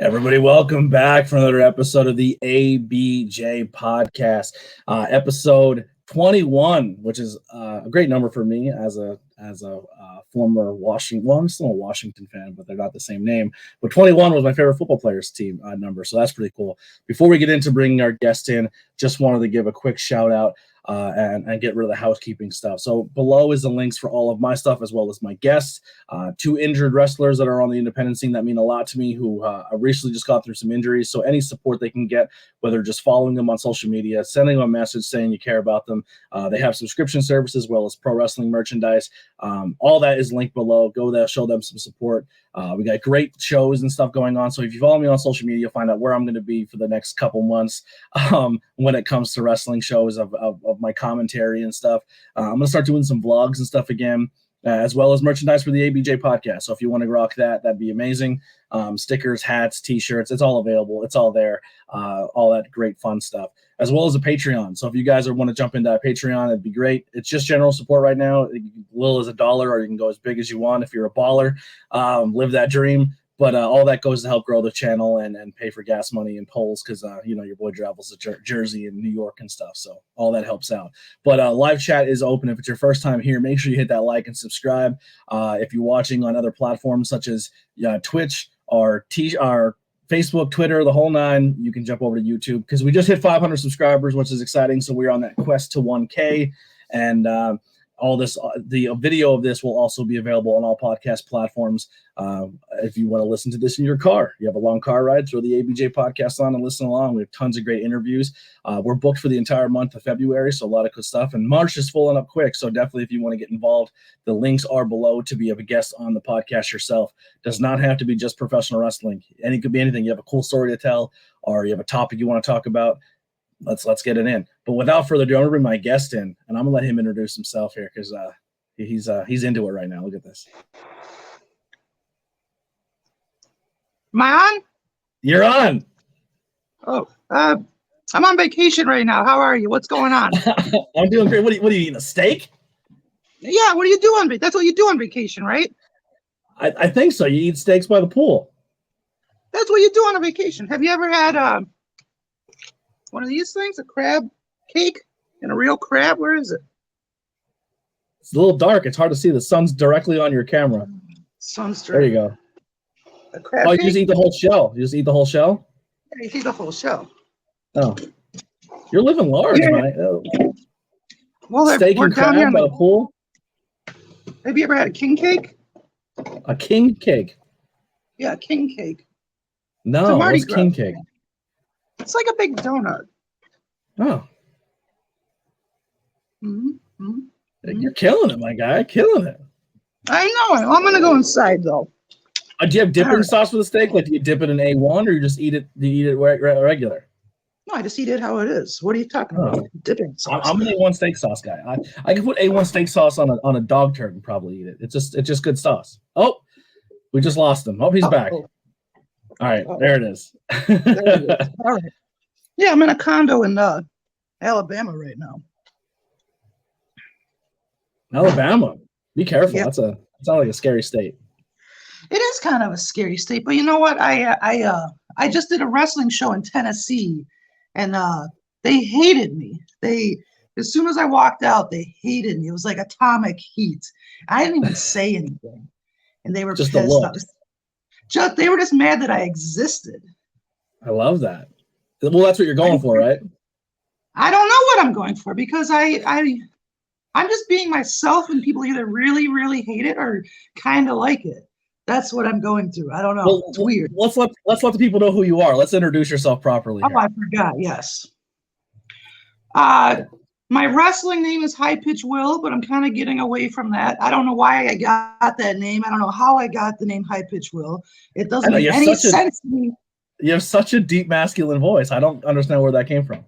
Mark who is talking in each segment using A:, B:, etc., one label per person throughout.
A: Everybody, welcome back for another episode of the ABJ Podcast, episode 21, which is a great number for me as a former Washington. Well, I'm still a Washington fan, but they're not the same name. But 21 was my favorite football players team number, so that's pretty cool. Before we get into bringing our guest in, just wanted to give a quick shout out. And get rid of the housekeeping stuff. So below is the links for all of my stuff as well as my guests. Two injured wrestlers that are on the independent scene that mean a lot to me who recently just got through some injuries. So any support they can get, whether just following them on social media, sending them a message saying you care about them. They have subscription services as well as pro wrestling merchandise. All that is linked below. Go there, show them some support. We got great shows and stuff going on. So if you follow me on social media, you'll find out where I'm going to be for the next couple months when it comes to wrestling shows of my commentary and stuff. I'm going to start doing some vlogs and stuff again, as well as merchandise for the ABJ podcast. So if you want to rock that, that'd be amazing. Stickers, hats, t-shirts, it's all available. It's all there. All that great fun stuff, as well as a Patreon. So if you guys want to jump into that Patreon, it'd be great. It's just general support right now. Little as $1, or you can go as big as you want if you're a baller. Live that dream. But all that goes to help grow the channel and pay for gas money and polls because, your boy travels to Jersey and New York and stuff. So all that helps out. But live chat is open. If it's your first time here, make sure you hit that like and subscribe. If you're watching on other platforms such as Twitch or Facebook, Twitter, the whole nine, you can jump over to YouTube because we just hit 500 subscribers, which is exciting. So we're on that quest to 1K. And all this, the video of this will also be available on all podcast platforms. If you want to listen to this in your car, you have a long car ride, throw the ABJ podcast on and listen along. We have tons of great interviews. We're booked for the entire month of February, so a lot of good stuff. And March is filling up quick, so definitely if you want to get involved, the links are below to be a guest on the podcast yourself. Does not have to be just professional wrestling. And it could be anything. You have a cool story to tell, or you have a topic you want to talk about. Let's get it in. But without further ado, I'm gonna bring my guest in, and I'm gonna let him introduce himself here because he's into it right now. Look at this.
B: Am I on?
A: You're on.
B: Oh, I'm on vacation right now. How are you? What's going on?
A: I'm doing great. What are you eating? A steak?
B: Yeah. What do you do on? That's what you do on vacation, right?
A: I think so. You eat steaks by the pool.
B: That's what you do on a vacation. Have you ever had one of these things, a crab cake and a real crab? Where is it?
A: It's a little dark. It's hard to see. The sun's directly on your camera.
B: Sun's
A: there. You go.
B: A crab
A: you
B: cake?
A: just eat the whole shell. You just eat the whole shell?
B: Yeah, you eat the whole shell.
A: Oh. You're living large, man. Oh.
B: Well,
A: steak and crab by the pool?
B: Have you ever had a king cake?
A: A king cake?
B: Yeah, a king cake.
A: No, what's king cake?
B: It's like a big donut.
A: Oh.
B: Mm-hmm.
A: You're killing it, my guy. Killing it.
B: I know it. I'm going to go inside, though.
A: Do you have dipping sauce for the steak? Like, do you dip it in A1 or you just eat it? Do you eat it regular?
B: No, I just eat it how it is. What are you talking about? Dipping sauce.
A: I'm an A1 steak sauce guy. I can put A1 steak sauce on a dog turd and probably eat it. It's just good sauce. Oh, we just lost him. Oh, he's back. All right, there it is.
B: There it is. All right. Yeah, I'm in a condo in Alabama right now.
A: Alabama. Be careful.
B: Yep.
A: That sounds like a scary state.
B: It is kind of a scary state, but you know what? I just did a wrestling show in Tennessee, and they hated me. As soon as I walked out, they hated me. It was like atomic heat. I didn't even say anything, and they were
A: just
B: pissed.
A: The look.
B: They were just mad that I existed.
A: I love that. Well, that's what you're going for, right?
B: I don't know what I'm going for because I'm just being myself, and people either really, really hate it or kind of like it. That's what I'm going through. I don't know.
A: Well,
B: it's weird.
A: Let's let the people know who you are. Let's introduce yourself properly.
B: Oh, I forgot. Yes. My wrestling name is High Pitch Will, but I'm kind of getting away from that. I don't know why I got that name. I don't know how I got the name High Pitch Will. It doesn't make any sense to me.
A: You have such a deep masculine voice. I don't understand where that came from.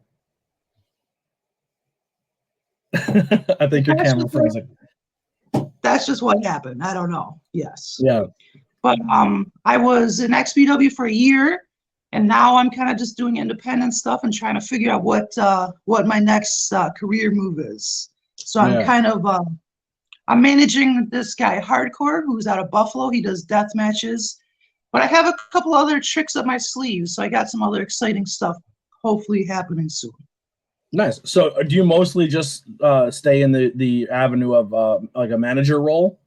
A: I think your camera frozen.
B: That's just what happened. I don't know. Yes.
A: Yeah.
B: But I was in XPW for a year, and now I'm kind of just doing independent stuff and trying to figure out what my next career move is. So I'm managing this guy Hardcore, who's out of Buffalo. He does death matches, But I have a couple other tricks up my sleeves, so I got some other exciting stuff hopefully happening soon.
A: Nice. So do you mostly just stay in the avenue of like a manager role?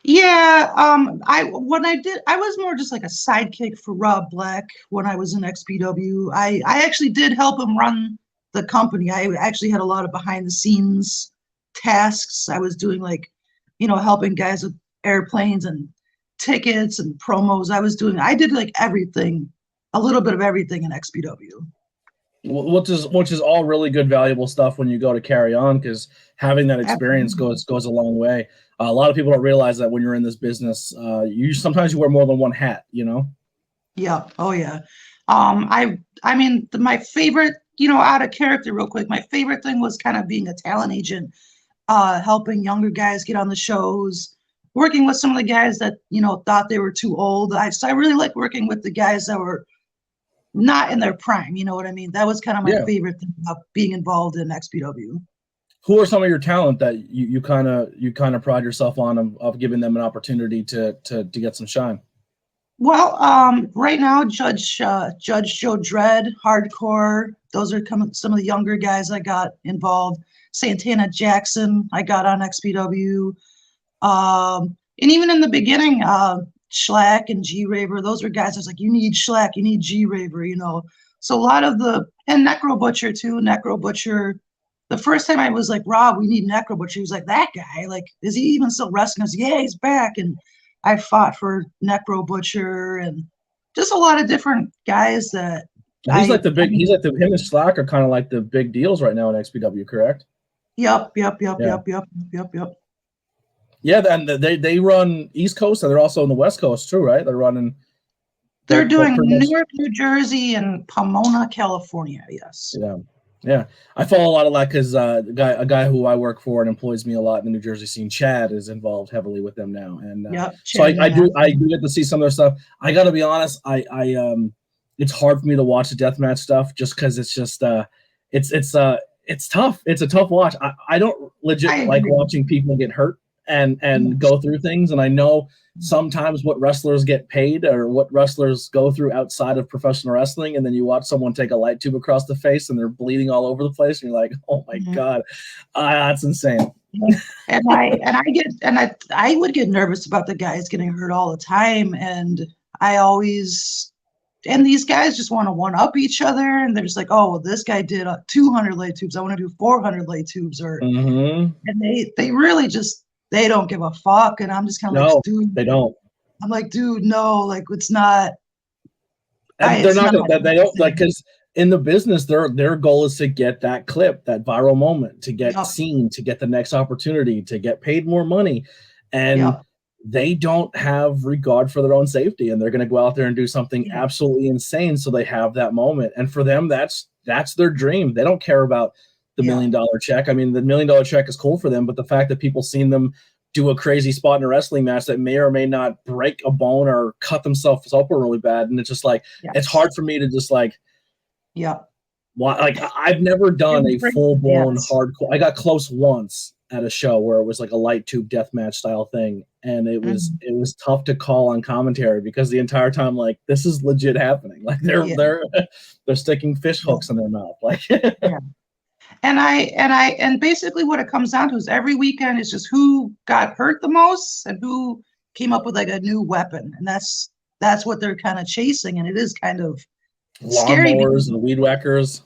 B: Yeah, I was more just like a sidekick for Rob Black when I was in XPW. I actually did help him run the company. I actually had a lot of behind the scenes tasks. I was doing like, helping guys with airplanes and tickets and promos. I did like everything, a little bit of everything in XPW.
A: Which is all really good, valuable stuff when you go to carry on, because having that experience goes a long way. A lot of people don't realize that when you're in this business, sometimes you wear more than one hat.
B: Yeah. Oh yeah. My favorite, out of character, real quick. My favorite thing was kind of being a talent agent, helping younger guys get on the shows, working with some of the guys that thought they were too old. I really like working with the guys that were not in their prime, you know what I mean? That was kind of my favorite thing about being involved in XPW.
A: Who are some of your talent that you kind of pride yourself on of giving them an opportunity to get some shine?
B: Well, right now, Judge Joe Dredd, Hardcore, those are some of the younger guys I got involved. Santana Jackson, I got on XPW. And even in the beginning, Schlack and G-Raver, those are guys I was like, you need Schlack, you need G-Raver, So a lot of and Necro Butcher too, Necro Butcher. The first time I was like, Rob, we need Necro Butcher. He was like, that guy, like, is he even still wrestling? I was like, yeah, he's back. And I fought for Necro Butcher and just a lot of different guys that
A: him and Schlack are kind of like the big deals right now in XPW, correct?
B: Yep.
A: Yeah, and they run East Coast, and they're also on the West Coast too, right?
B: They're doing Newark, New Jersey, and Pomona, California. Yes.
A: Yeah. I follow a lot of that because a guy who I work for and employs me a lot in the New Jersey scene, Chad, is involved heavily with them now, and so I do get to see some of their stuff. I got to be honest, I it's hard for me to watch the deathmatch stuff just because it's just it's tough. It's a tough watch. I don't legit like watching people get hurt and go through things. And I know sometimes what wrestlers get paid or what wrestlers go through outside of professional wrestling. And then you watch someone take a light tube across the face and they're bleeding all over the place. And you're like, oh my God, that's insane.
B: And I would get nervous about the guys getting hurt all the time. And these guys just want to one-up each other, and they're just like, oh, well, this guy did 200 light tubes. I want to do 400 light tubes, and they really just they don't give a fuck. And I'm just kind of like, dude,
A: they don't.
B: I'm like, dude, no, like it's not.
A: And they're not gonna. They don't like because in the business, their goal is to get that clip, that viral moment, to get seen, to get the next opportunity, to get paid more money, and. They don't have regard for their own safety, and they're going to go out there and do something absolutely insane. So they have that moment. And for them, that's their dream. They don't care about the $1 million check. I mean, the $1 million check is cool for them, but the fact that people seen them do a crazy spot in a wrestling match that may or may not break a bone or cut themselves open really bad. And it's just like, it's hard for me to just like, like I've never done a full blown hardcore. I got close once at a show where it was like a light tube deathmatch style thing, and it was tough to call on commentary because the entire time, like, this is legit happening. Like they're sticking fish hooks in their mouth, like.
B: And basically what it comes down to is every weekend is just who got hurt the most and who came up with like a new weapon, and that's what they're kind of chasing, and it is kind of scary.
A: Lawnmowers and weed whackers.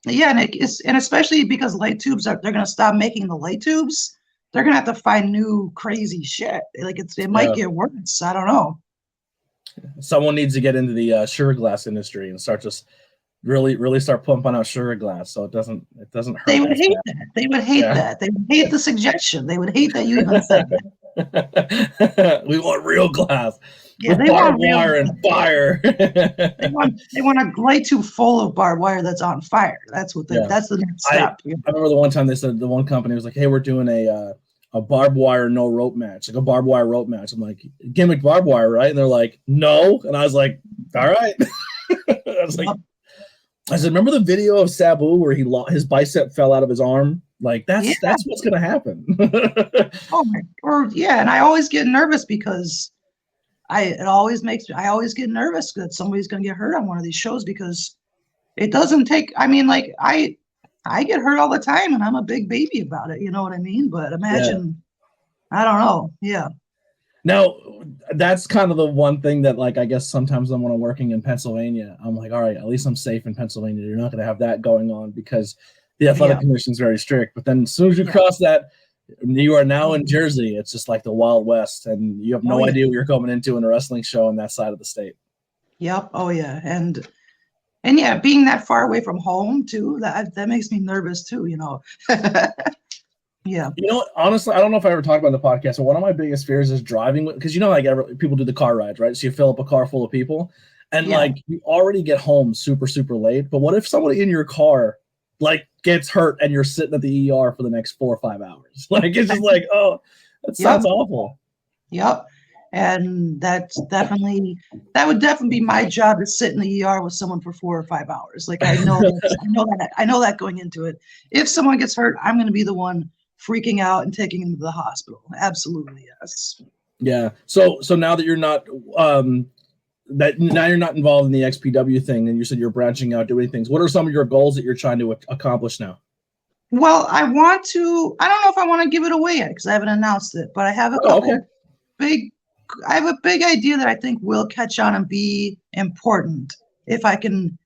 B: Yeah, and especially because light tubes they're going to stop making the light tubes. They're going to have to find new crazy shit. Like it might get worse. I don't know.
A: Someone needs to get into the sugar glass industry and start just really start pumping out sugar glass so it doesn't hurt.
B: They would hate that. They would hate that. They would hate the suggestion. They would hate that you even said
A: that. We want real glass.
B: Yeah,
A: with barbed wire and fire.
B: they want a light tube full of barbed wire that's on fire. That's what that's the next step.
A: I remember the one time they said the one company was like, "Hey, we're doing a barbed wire no rope match, like a barbed wire rope match." I'm like, "Gimmick barbed wire, right?" And they're like, "No," and I was like, "All right." I said, "Remember the video of Sabu where his bicep fell out of his arm? Like that's what's gonna happen."
B: And I always get nervous because it always makes me, I always get nervous that somebody's going to get hurt on one of these shows because it doesn't take, I mean, like I get hurt all the time and I'm a big baby about it. You know what I mean? But imagine, I don't know. Yeah.
A: Now, that's kind of the one thing that, like, I guess sometimes when I'm working in Pennsylvania, I'm like, all right, at least I'm safe in Pennsylvania. You're not going to have that going on because the athletic commission is very strict. But then as soon as you cross that, you are now in Jersey. It's just like the Wild West, and you have no idea what you're coming into in a wrestling show on that side of the state.
B: Yep. Oh, yeah. And yeah, being that far away from home, too, that makes me nervous, too, you know. Yeah.
A: You know what? Honestly, I don't know if I ever talked about the podcast, but one of my biggest fears is driving, because you know, like people do the car rides, right? So you fill up a car full of people, and like you already get home super, super late. But what if somebody in your car like gets hurt and you're sitting at the ER for the next 4 or 5 hours? Like it's just like, oh, that sounds awful.
B: Yep. And that would definitely be my job, to sit in the ER with someone for 4 or 5 hours. Like I know that going into it. If someone gets hurt, I'm going to be the one freaking out and taking him to the hospital. Absolutely, yes.
A: Yeah. So now that you're not you're not involved in the XPW thing, and you said you're branching out, doing things, what are some of your goals that you're trying to accomplish now?
B: Well, I don't know if I want to give it away yet because I haven't announced it, but I have a big idea that I think will catch on and be important if I can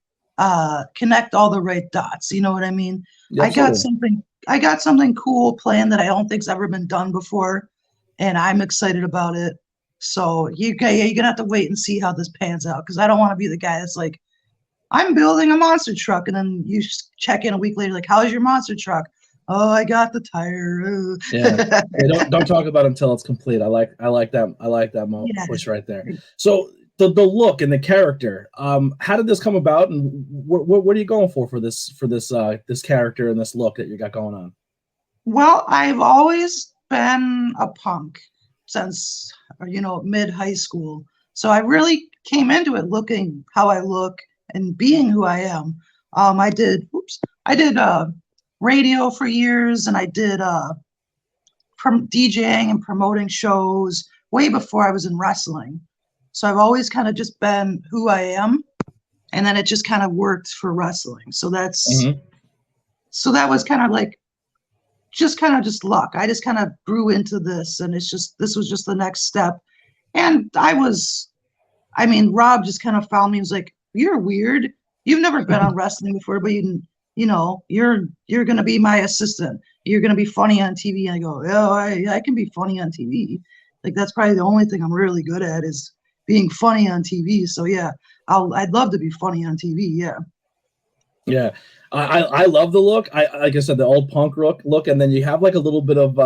B: connect all the right dots. You know what I mean? Absolutely. I got something cool planned that I don't think's ever been done before, and I'm excited about it. So you're gonna have to wait and see how this pans out, because I don't want to be the guy that's like, I'm building a monster truck, and then you check in a week later like, how's your monster truck? Oh, I got the tire.
A: Yeah, don't talk about it until it's complete. I like that moment push right there. So the look and the character, how did this come about, and what are you going for this character and this look that you got going on?
B: Well, I've always been a punk since mid high school, so I really came into it looking how I look and being who I am. I did radio for years, and I did DJing and promoting shows way before I was in wrestling. So I've always kind of just been who I am, and then it just kind of worked for wrestling. So so that was kind of like just luck. I just kind of grew into this, and this was just the next step. And Rob just kind of found me. He was like, "You're weird. You've never been on wrestling before, but you're going to be my assistant. You're going to be funny on TV." And I go, "Oh, I can be funny on TV. Like that's probably the only thing I'm really good at is being funny on TV. So yeah, I'd love to be funny on TV. Yeah."
A: Yeah. I love the look. Like I said, the old punk look, and then you have like a little bit of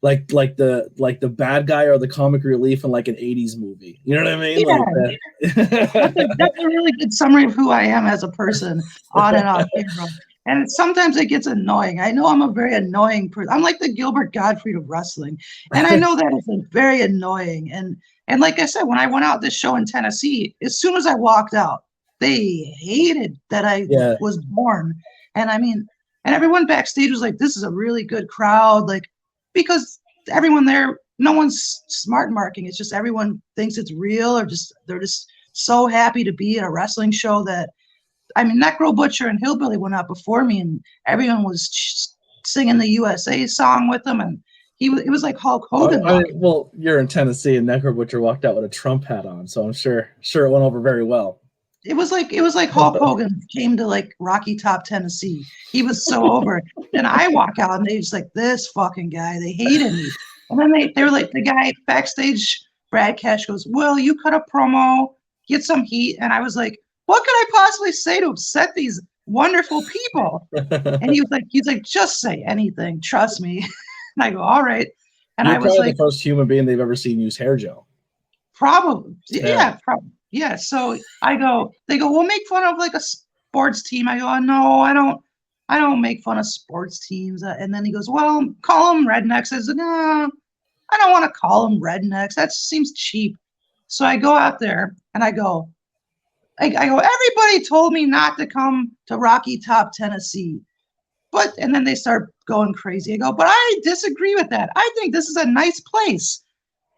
A: like the bad guy or the comic relief in like an 80s movie. You know what I mean?
B: Yeah. That's a really good summary of who I am as a person on and off camera. And sometimes it gets annoying. I know I'm a very annoying person. I'm like the Gilbert Gottfried of wrestling. And I know that it's very annoying. And like I said, when I went out this show in Tennessee, as soon as I walked out, they hated that I was born. And and everyone backstage was like, this is a really good crowd. Like, because everyone there, no one's smart marking. It's just everyone thinks it's real, or they're just so happy to be at a wrestling show that, Necro Butcher and Hillbilly went out before me, and everyone was singing the USA song with them, and it was like Hulk Hogan.
A: Well, you're in Tennessee, and Necro Butcher walked out with a Trump hat on, so I'm sure it went over very well.
B: It was like Hulk Hogan came to like Rocky Top, Tennessee. He was so over it. And I walk out, and they just like, this fucking guy. They hated me. And then they were like, the guy backstage, Brad Cash, goes, "Well, you cut a promo, get some heat." And I was like, what could I possibly say to upset these wonderful people? And he's like, just say anything. Trust me. And I go, all right. And
A: You're
B: I was like,
A: the first human being they've ever seen use hair gel.
B: Probably. Yeah. Yeah. So they go, we'll make fun of like a sports team. I go, oh, no, I don't make fun of sports teams. And then he goes, well, call them rednecks. I said, no, I don't want to call them rednecks. That seems cheap. So I go out there and I go, everybody told me not to come to Rocky Top, Tennessee. And then they start going crazy. I go, but I disagree with that. I think this is a nice place.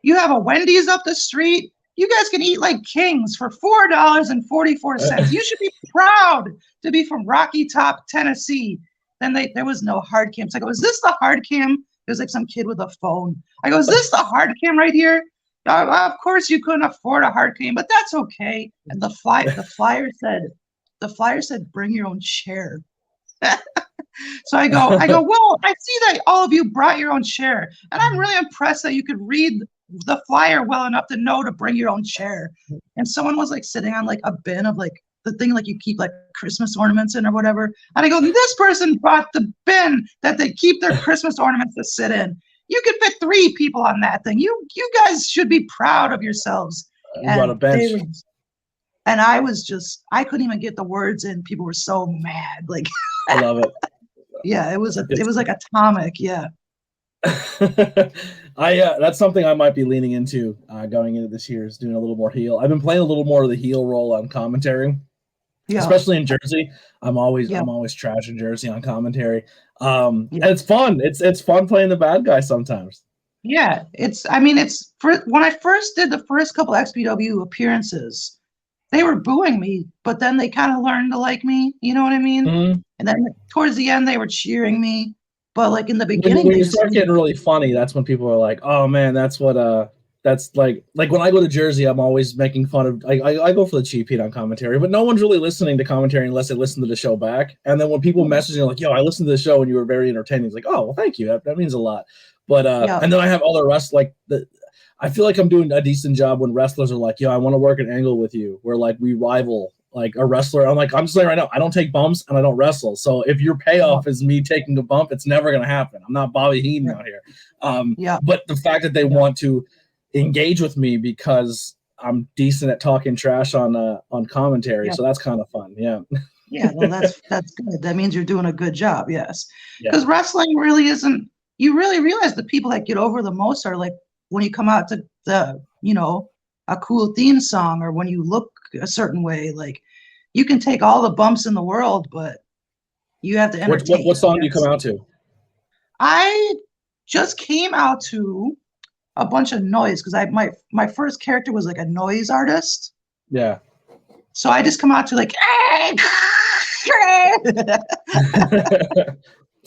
B: You have a Wendy's up the street. You guys can eat like kings for $4.44. You should be proud to be from Rocky Top, Tennessee. Then there was no hard cam. So I go, is this the hard cam? There's like some kid with a phone. I go, is this the hard cam right here? Of course you couldn't afford a hard cam, but that's okay. And the flyer said, bring your own chair. So I go, well, I see that all of you brought your own chair. And I'm really impressed that you could read the flyer well enough to know to bring your own chair. And someone was like sitting on like a bin of like the thing like you keep like Christmas ornaments in or whatever. And I go, this person brought the bin that they keep their Christmas ornaments to sit in. You could fit 3 people on that thing. You guys should be proud of yourselves.
A: You brought a bench.
B: And I couldn't even get the words in. People were so mad. Like,
A: I love it.
B: Yeah, it was like atomic. Yeah.
A: That's something I might be leaning into going into this year, is doing a little more heel. I've been playing a little more of the heel role on commentary, especially in Jersey. I'm always trashing Jersey on commentary. And it's fun. It's fun playing the bad guy sometimes.
B: Yeah, when I first did the first couple XPW appearances, they were booing me, but then they kind of learned to like me. You know what I mean? Mm-hmm. And then towards the end, they were cheering me. But like in the beginning,
A: when you start getting really funny, that's when people are like, "Oh man, that's what that's like." Like when I go to Jersey, I'm always making fun of. I go for the cheap heat on commentary, but no one's really listening to commentary unless they listen to the show back. And then when people message me like, "Yo, I listened to the show and you were very entertaining," it's like, "Oh, well, thank you. That means a lot." But and then I have other I feel like I'm doing a decent job when wrestlers are like, "Yo, I want to work an angle with you," where like we rival. Like a wrestler, I'm just saying right now, I don't take bumps and I don't wrestle. So if your payoff is me taking a bump, it's never going to happen. I'm not Bobby Heenan out here. But the fact that they want to engage with me because I'm decent at talking trash on commentary, so that's kind of fun. Yeah.
B: Yeah, well, that's good. That means you're doing a good job. Yes, because wrestling really isn't. You really realize the people that get over the most are like when you come out to a cool theme song, or when you look a certain way. Like you can take all the bumps in the world, but you have to entertain.
A: What song do you come out to?
B: I just came out to a bunch of noise because my first character was like a noise artist.
A: Yeah.
B: So I just come out to like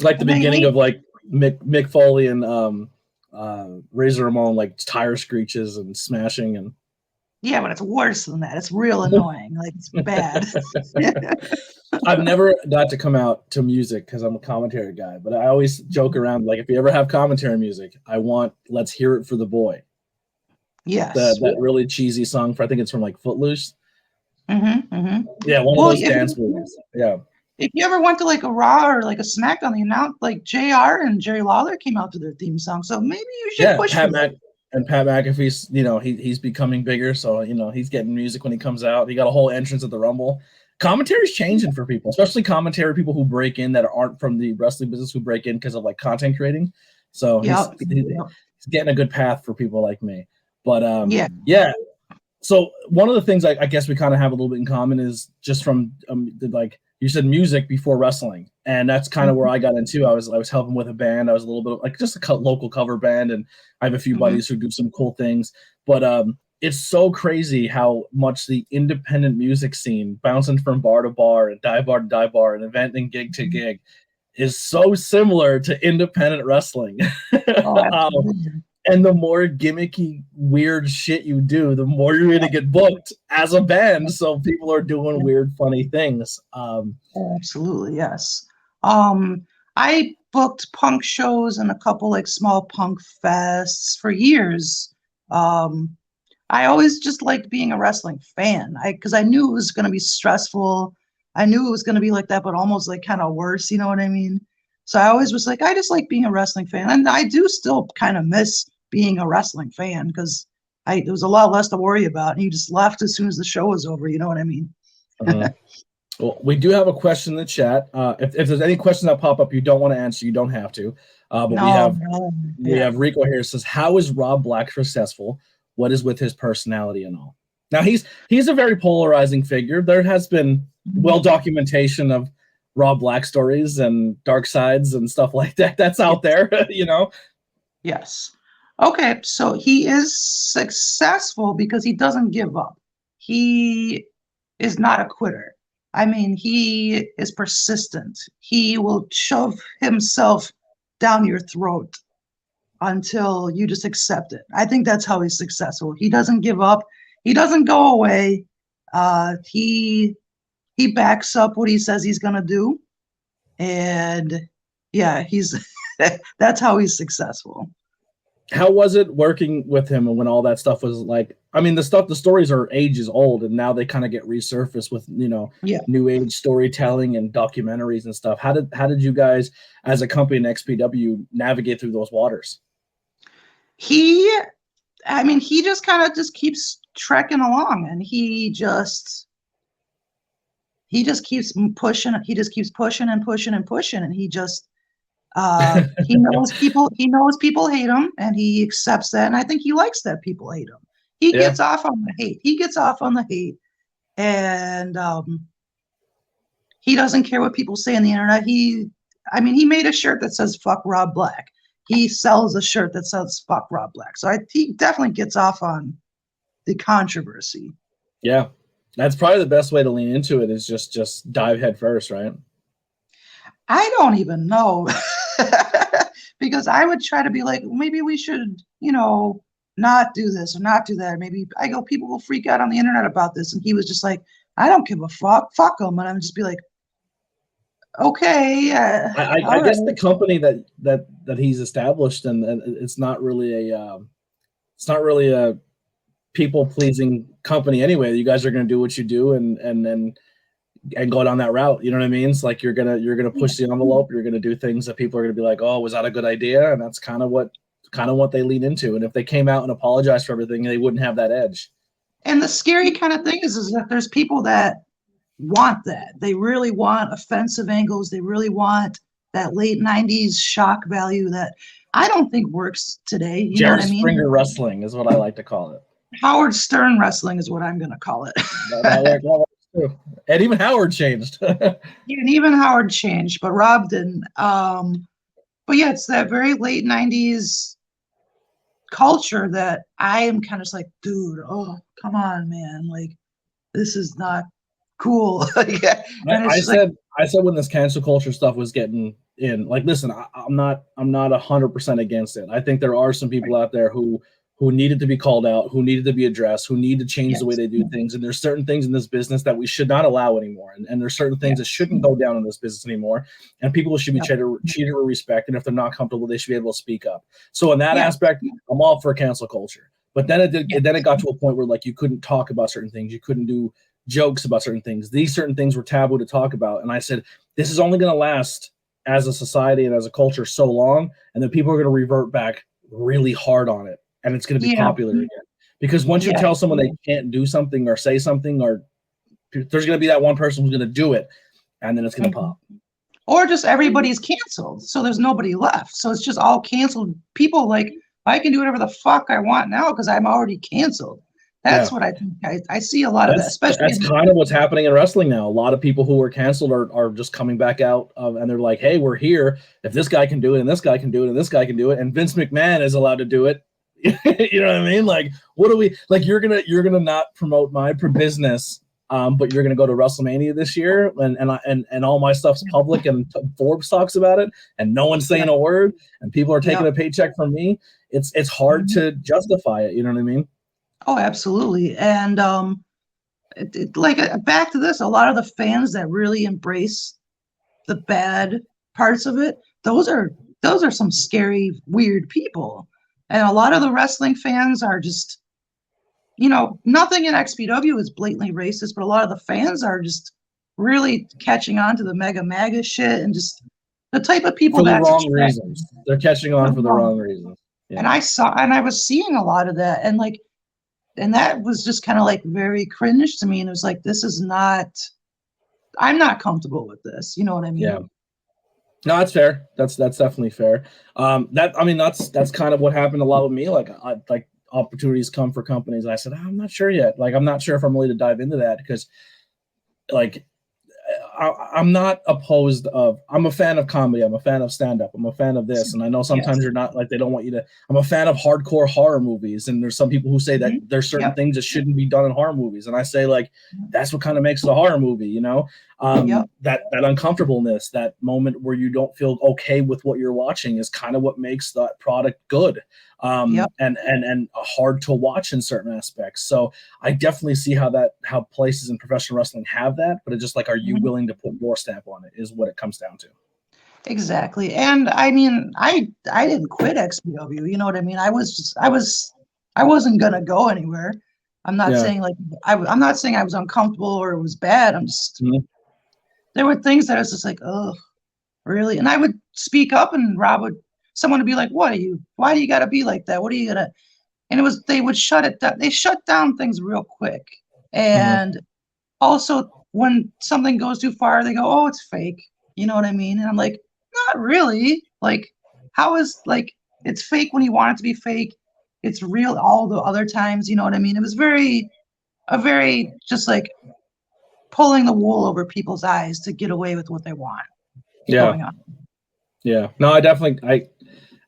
A: like the beginning of like Mick Foley and Razor Ramon, like tire screeches and smashing and.
B: Yeah, but it's worse than that. It's real annoying. Like, it's bad.
A: I've never got to come out to music because I'm a commentary guy, but I always joke around, like, if you ever have commentary music, I want Let's Hear It for the Boy.
B: Yes.
A: That really cheesy song, I think it's from, like, Footloose.
B: Mm-hmm, mm-hmm.
A: Yeah, one of those dance movies. Yeah.
B: If you ever went to, like, a Raw or, like, a SmackDown, like, JR and Jerry Lawler came out to their theme song, so maybe you should push for that.
A: And Pat McAfee's, he's becoming bigger, so he's getting music when he comes out. He got a whole entrance at the Rumble. Commentary's changing for people, especially commentary people who break in that aren't from the wrestling business, who break in because of like content creating. So he's getting a good path for people like me. But So one of the things I guess we kind of have a little bit in common is just from like you said, music before wrestling, and that's kind of where I got into. I was helping with a band. I was a little bit like just a local cover band, and I have a few buddies who do some cool things. But it's so crazy how much the independent music scene, bouncing from bar to bar and dive bar to dive bar and event and gig to gig, is so similar to independent wrestling. And the more gimmicky, weird shit you do, the more you're going to get booked as a band. So people are doing weird, funny things.
B: Absolutely, yes. I booked punk shows and a couple like small punk fests for years. I always just liked being a wrestling fan because I knew it was going to be stressful. I knew it was going to be like that, but almost like kind of worse. You know what I mean? So I always was like, I just like being a wrestling fan. And I do still kind of miss being a wrestling fan because there was a lot less to worry about. And you just left as soon as the show was over. You know what I mean?
A: Well, we do have a question in the chat. If there's any questions that pop up you don't want to answer, you don't have to. But we have Rico here says, how is Rob Black successful? What is with his personality and all? Now he's a very polarizing figure. There has been documentation of Rob Black stories and dark sides and stuff like that. That's out there,
B: Yes. Okay, so he is successful because he doesn't give up. He is not a quitter. I mean, he is persistent. He will shove himself down your throat until you just accept it. I think that's how he's successful. He doesn't give up. He doesn't go away. He backs up what he says he's gonna do, and yeah, he's that's how he's successful.
A: How was it working with him when all that stuff was like? I mean, the stories are ages old, and now they kind of get resurfaced with
B: Yeah.
A: new age storytelling and documentaries and stuff. How did you guys, as a company in XPW, navigate through those waters?
B: He just kind of just keeps trekking along, and he just keeps pushing. He just keeps pushing and pushing and pushing, and he knows people hate him, and he accepts that, and I think he likes that people hate him. He
A: Yeah.
B: gets off on the hate. He gets off on the hate, and he doesn't care what people say on the internet. He made a shirt that says "fuck Rob Black." He sells a shirt that says "fuck Rob Black." So he definitely gets off on the controversy.
A: Yeah, that's probably the best way to lean into it, is just dive head first, right?
B: I don't even know. Because I would try to be like, maybe we should, not do this or not do that. Maybe I go, people will freak out on the internet about this. And he was just like, I don't give a fuck. Fuck them. And I'm just be like, okay.
A: I guess the company that he's established, and it's not really a people pleasing company anyway. You guys are going to do what you do, and go down that route. You know what I mean? It's like you're gonna push the envelope. You're gonna do things that people are gonna be like, "Oh, was that a good idea?" And that's kind of what they lean into. And if they came out and apologized for everything, they wouldn't have that edge.
B: And the scary kind of thing is that there's people that want that. They really want offensive angles. They really want that late 90s shock value that I don't think works today. You know
A: Jerry
B: what I mean?
A: Springer wrestling is what I like to call it.
B: Howard Stern wrestling is what I'm going to call it.
A: That works too. And even Howard changed.
B: And even Howard changed, but Rob didn't. But yeah, it's that very late 90s culture that I am kind of like, dude, oh, come on, man. Like, this is not cool. Yeah.
A: I said when this cancel culture stuff was getting in, like, listen, I'm not 100% against it. I think there are some people out there who needed to be called out, who needed to be addressed, who need to change the way they do things. And there's certain things in this business that we should not allow anymore. And there's certain things that shouldn't go down in this business anymore. And people should be treated with respect. And if they're not comfortable, they should be able to speak up. So in that aspect, I'm all for cancel culture. But then it got to a point where, like, you couldn't talk about certain things. You couldn't do jokes about certain things. These certain things were taboo to talk about. And I said, this is only going to last as a society and as a culture so long. And then people are going to revert back really hard on it. And it's going to be popular again. Because once you tell someone they can't do something or say something, or there's going to be that one person who's going to do it, and then it's going to pop.
B: Or just everybody's canceled, so there's nobody left. So it's just all canceled. People like, I can do whatever the fuck I want now because I'm already canceled. That's what I think. I see a lot of that. Especially
A: that's kind of what's happening in wrestling now. A lot of people who were canceled are just coming back out, and they're like, hey, we're here. If this guy can do it, and this guy can do it, and this guy can do it, and Vince McMahon is allowed to do it. You know what I mean? Like, what do we like? You're gonna not promote my business, but you're gonna go to WrestleMania this year, and all my stuff's public, and Forbes talks about it, and no one's saying a word, and people are taking a paycheck from me. It's hard to justify it. You know what I mean?
B: Oh, absolutely. And back to this, a lot of the fans that really embrace the bad parts of it, those are some scary, weird people. And a lot of the wrestling fans are just, nothing in XPW is blatantly racist, but a lot of the fans are just really catching on to the mega MAGA shit and just the type of people
A: for the wrong reasons. They're catching on for the wrong reasons. Yeah.
B: And I was seeing a lot of that, and that was just kind of like very cringe to me. And it was like, I'm not comfortable with this. You know what I mean?
A: Yeah. No, that's fair. That's definitely fair. That's kind of what happened a lot with me. Like opportunities come for companies. And I said, I'm not sure yet. Like, I'm not sure if I'm ready to dive into that because, like, I'm not opposed of. I'm a fan of comedy. I'm a fan of stand-up. I'm a fan of this, and I know sometimes you're not like they don't want you to. I'm a fan of hardcore horror movies, and there's some people who say that there's certain things that shouldn't be done in horror movies, and I say like that's what kind of makes it a horror movie, you know. That uncomfortableness, that moment where you don't feel okay with what you're watching, is kind of what makes that product good. And hard to watch in certain aspects. So I definitely see how places in professional wrestling have that, but it's just like, are you willing to put your stamp on it is what it comes down to.
B: Exactly. And I mean, I didn't quit XPW. You know what I mean? I wasn't gonna go anywhere. I'm not saying like I'm not saying I was uncomfortable or it was bad. I'm just there were things that I was just like, oh, really? And I would speak up, and someone would be like, why do you gotta be like that? What are you gonna? And they would shut it down. They shut down things real quick. And also when something goes too far, they go, oh, it's fake. You know what I mean? And I'm like, not really. Like, how is like it's fake when you want it to be fake? It's real all the other times. You know what I mean? It was very just like pulling the wool over people's eyes to get away with what they want. Going on. Yeah.
A: No,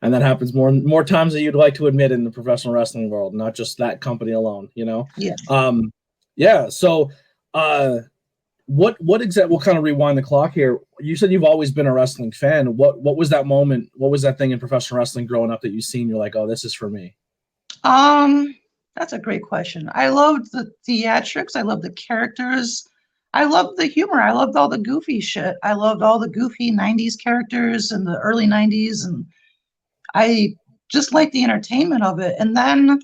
A: and that happens more times than you'd like to admit in the professional wrestling world, not just that company alone, you know?
B: Yeah.
A: So, what exactly? We'll kind of rewind the clock here. You said you've always been a wrestling fan. What was that moment? What was that thing in professional wrestling growing up that you've seen? You're like, oh, this is for me.
B: That's a great question. I loved the theatrics. I loved the characters. I loved the humor. I loved all the goofy shit. I loved all the goofy 90s characters in the early 90s. And I just liked the entertainment of it. And then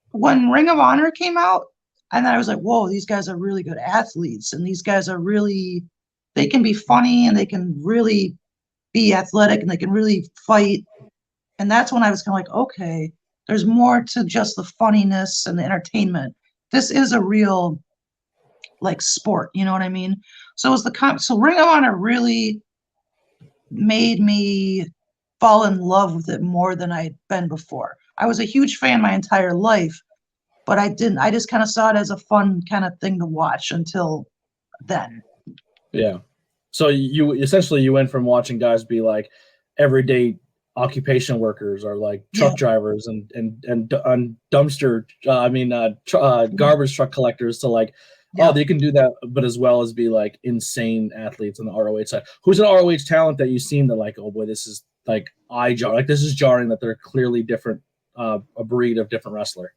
B: when Ring of Honor came out, and I was like, whoa, these guys are really good athletes. And these guys are they can be funny, and they can really be athletic, and they can really fight. And that's when I was kind of like, okay, there's more to just the funniness and the entertainment. This is a real like sport, you know what I mean? So it was so Ring of Honor really made me fall in love with it more than I'd been before. I was a huge fan my entire life, but I just kind of saw it as a fun kind of thing to watch until then.
A: Yeah. So you went from watching guys be like everyday occupation workers or like truck drivers and dumpster garbage truck collectors to like they can do that, but as well as be like insane athletes on the ROH side. Who's an ROH talent that you've seen that like, oh boy, this is like this is jarring that they're clearly different, a breed of different wrestler?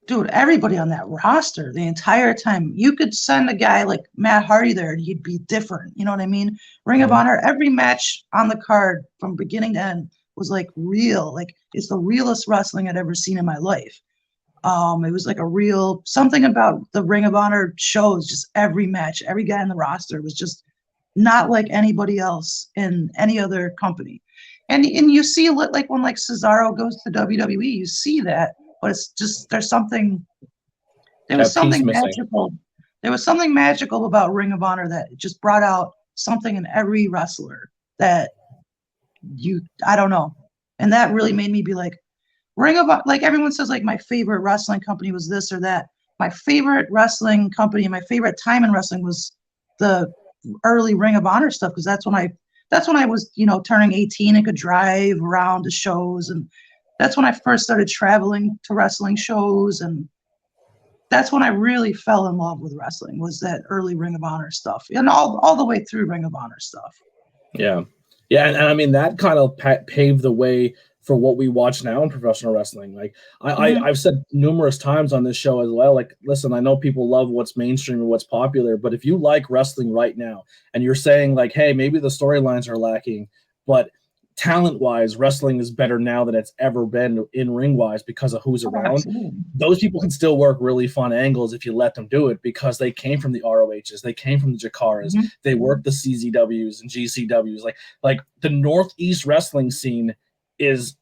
B: Dude, everybody on that roster the entire time. You could send a guy like Matt Hardy there and he'd be different. You know what I mean? Ring of Honor, every match on the card from beginning to end was like real. Like it's the realest wrestling I'd ever seen in my life. It was like something about the Ring of Honor shows, just every match, every guy in the roster was just not like anybody else in any other company. And you see like when like Cesaro goes to WWE, you see that. But it's just there was something magical. There was something magical about Ring of Honor that just brought out something in every wrestler that I don't know. And that really made me be like, Ring of Honor, like everyone says, like my favorite wrestling company was this or that. My favorite wrestling company, my favorite time in wrestling was the early Ring of Honor stuff, because that's when I was, turning 18 and could drive around to shows, and that's when I first started traveling to wrestling shows, and that's when I really fell in love with wrestling, was that early Ring of Honor stuff, and all the way through Ring of Honor stuff.
A: Yeah. And I mean, that kind of paved the way for what we watch now in professional wrestling. Like I've said numerous times on this show as well, like, listen, I know people love what's mainstream and what's popular, but if you like wrestling right now and you're saying like, hey, maybe the storylines are lacking, but talent-wise, wrestling is better now than it's ever been in ring-wise because of who's around.
B: Absolutely.
A: Those people can still work really fun angles if you let them do it, because they came from the ROHs, they came from the Jakaras, they worked the CZWs and GCWs. Like the Northeast wrestling scene is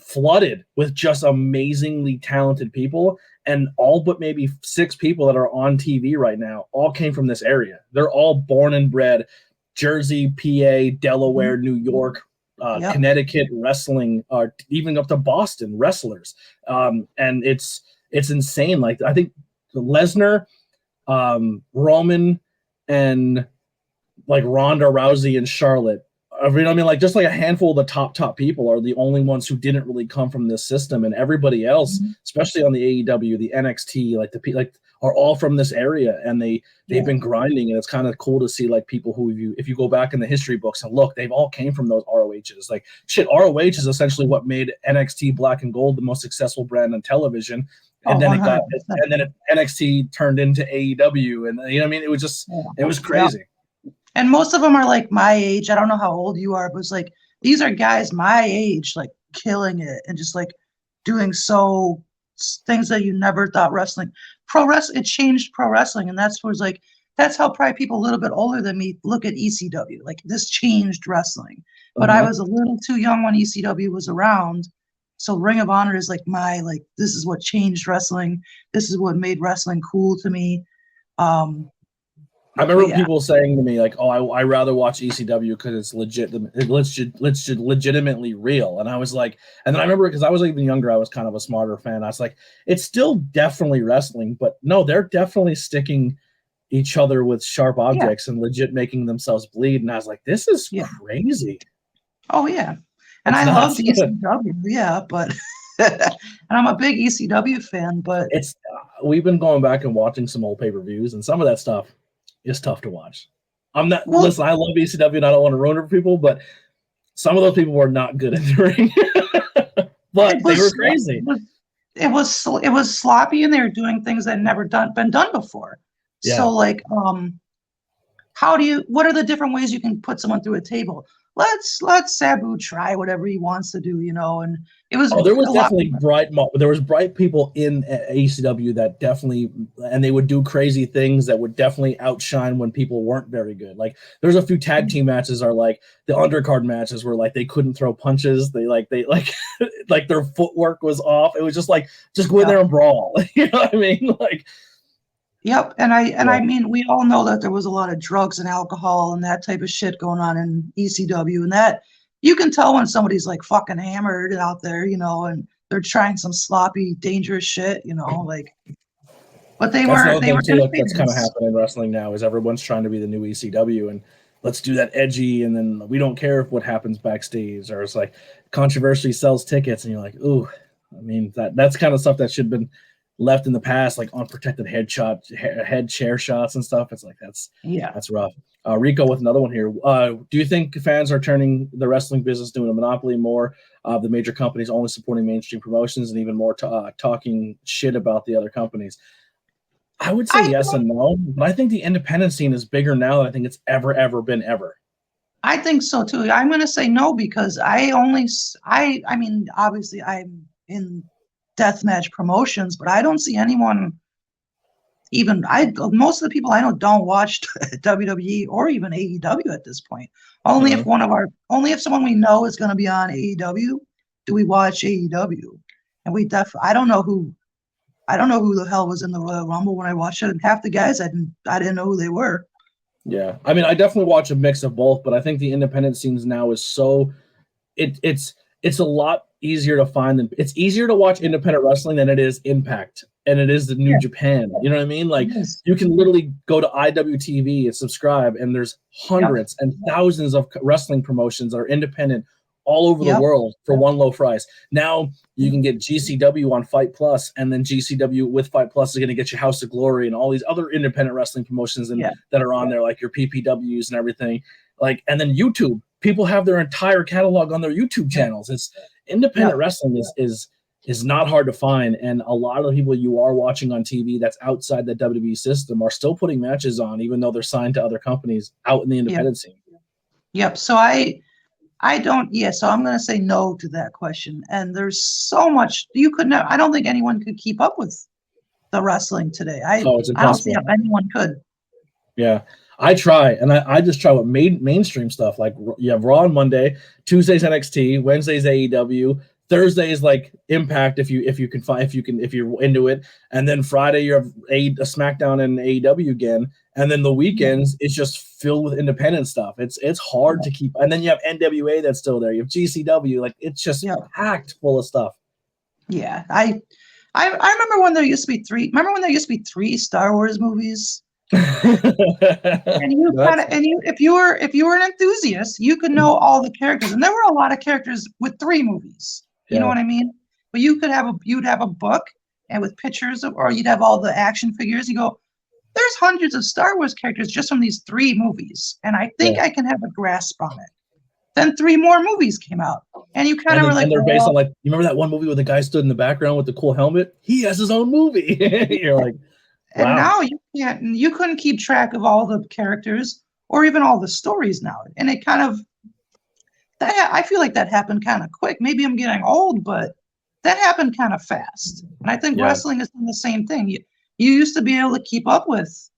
A: flooded with just amazingly talented people, and all but maybe 6 people that are on TV right now all came from this area. They're all born and bred Jersey, PA, Delaware, New York, Connecticut wrestling, even up to Boston wrestlers. And it's insane. Like I think Lesnar, Roman, and like Ronda Rousey and Charlotte. I mean, like just like a handful of the top people are the only ones who didn't really come from this system, and everybody else, especially on the AEW, the NXT, like are all from this area, and they've been grinding, and it's kind of cool to see like people who if you go back in the history books and look, they've all came from those ROHs. Like shit, ROH is essentially what made NXT Black and Gold the most successful brand on television. And then NXT turned into AEW, and you know what I mean? It was just it was crazy.
B: Yeah. And most of them are like my age. I don't know how old you are, but it's like these are guys my age, like killing it and just like doing things that you never thought wrestling. Pro wrestling, it changed pro wrestling, and that's how probably people a little bit older than me look at ECW. Like this changed wrestling. But I was a little too young when ECW was around. So Ring of Honor is like this is what changed wrestling. This is what made wrestling cool to me.
A: I remember people saying to me like, "Oh, I rather watch ECW because it's legitimately real." And I was like, and then I remember because I was even younger, I was kind of a smarter fan. I was like, it's still definitely wrestling, but no, they're definitely sticking each other with sharp objects and legit making themselves bleed. And I was like, this is crazy.
B: Oh yeah, and I love ECW, but and I'm a big ECW fan, but
A: we've been going back and watching some old pay-per-views, and some of that stuff is tough to watch. Listen, I love ECW and I don't want to ruin it for people, but some of those people were not good in the ring. But they were crazy.
B: It was sloppy, and they were doing things that had never been done before. Yeah. So like what are the different ways you can put someone through a table? Let's Sabu try whatever he wants to do, and it was.
A: There was definitely bright people in ECW that definitely, and they would do crazy things that would definitely outshine when people weren't very good. Like there's a few tag team matches are like the undercard matches where like they couldn't throw punches. They like their footwork was off. It was just go in there and brawl. You know what I mean? Like.
B: Yep, I mean, we all know that there was a lot of drugs and alcohol and that type of shit going on in ECW, and that you can tell when somebody's like fucking hammered out there, and they're trying some sloppy, dangerous shit, like. But they were.
A: That's kind of happening in wrestling now. Is everyone's trying to be the new ECW, and let's do that edgy, and then we don't care what happens backstage, or it's like controversy sells tickets, and you're like, ooh, I mean that's kind of stuff that should have been left in the past, like unprotected head chair shots and stuff. It's like that's rough. Rico with another one here. Do you think fans are turning the wrestling business doing a monopoly more of the major companies only supporting mainstream promotions and even more talking shit about the other companies? I would say yes and no, but I think the independent scene is bigger now than I think it's ever been.
B: I think so too. I'm going to say no because I mean, obviously I'm in deathmatch promotions, but I don't see anyone most of the people I know don't watch WWE or even AEW at this point. Only if someone we know is going to be on AEW do we watch AEW. And I don't know who the hell was in the Royal Rumble when I watched it, and half the guys I didn't know who they were.
A: Yeah. I mean, I definitely watch a mix of both, but I think the independent scenes now is so it's a lot easier to find it's easier to watch independent wrestling than it is Impact and it is the New Japan. You know what I mean? Like you can literally go to IWTV and subscribe, and there's hundreds and thousands of wrestling promotions that are independent all over the world for one low price. Now you can get GCW on Fight Plus, and then GCW with Fight Plus is going to get you House of Glory and all these other independent wrestling promotions that are on there, like your PPWs and everything. Like, and then YouTube. People have their entire catalog on their YouTube channels. It's independent wrestling is not hard to find, and a lot of the people you are watching on TV that's outside the WWE system are still putting matches on, even though they're signed to other companies out in the independent scene.
B: Yep. So I don't. Yeah. So I'm going to say no to that question. And there's so much I don't think anyone could keep up with the wrestling today.
A: It's impossible.
B: I don't see how anyone could.
A: Yeah. I try, and I just try with mainstream stuff. Like you have Raw on Monday, Tuesdays NXT, Wednesdays AEW, Thursdays like Impact if you're into it, and then Friday you have a SmackDown and AEW again, and then the weekends it's just filled with independent stuff. It's hard to keep, and then you have NWA that's still there. You have GCW, like it's just packed full of stuff.
B: Yeah, I remember when there used to be three. Remember when there used to be 3 Star Wars movies? And you kind of, and you, if you were an enthusiast, you could know all the characters. And there were a lot of characters with 3 movies. You know what I mean? But you'd have a book and with pictures of, or you'd have all the action figures. You go, there's hundreds of Star Wars characters just from these 3 movies, and I think I can have a grasp on it. Then 3 more movies came out, and you kind of were like,
A: and they're based on, like, you remember that one movie where the guy stood in the background with the cool helmet? He has his own movie. You're like, wow.
B: And now you couldn't keep track of all the characters or even all the stories now, and it kind of, I feel like that happened kind of quick. Maybe I'm getting old, but that happened kind of fast. And I think wrestling is the same thing. You used to be able to keep up with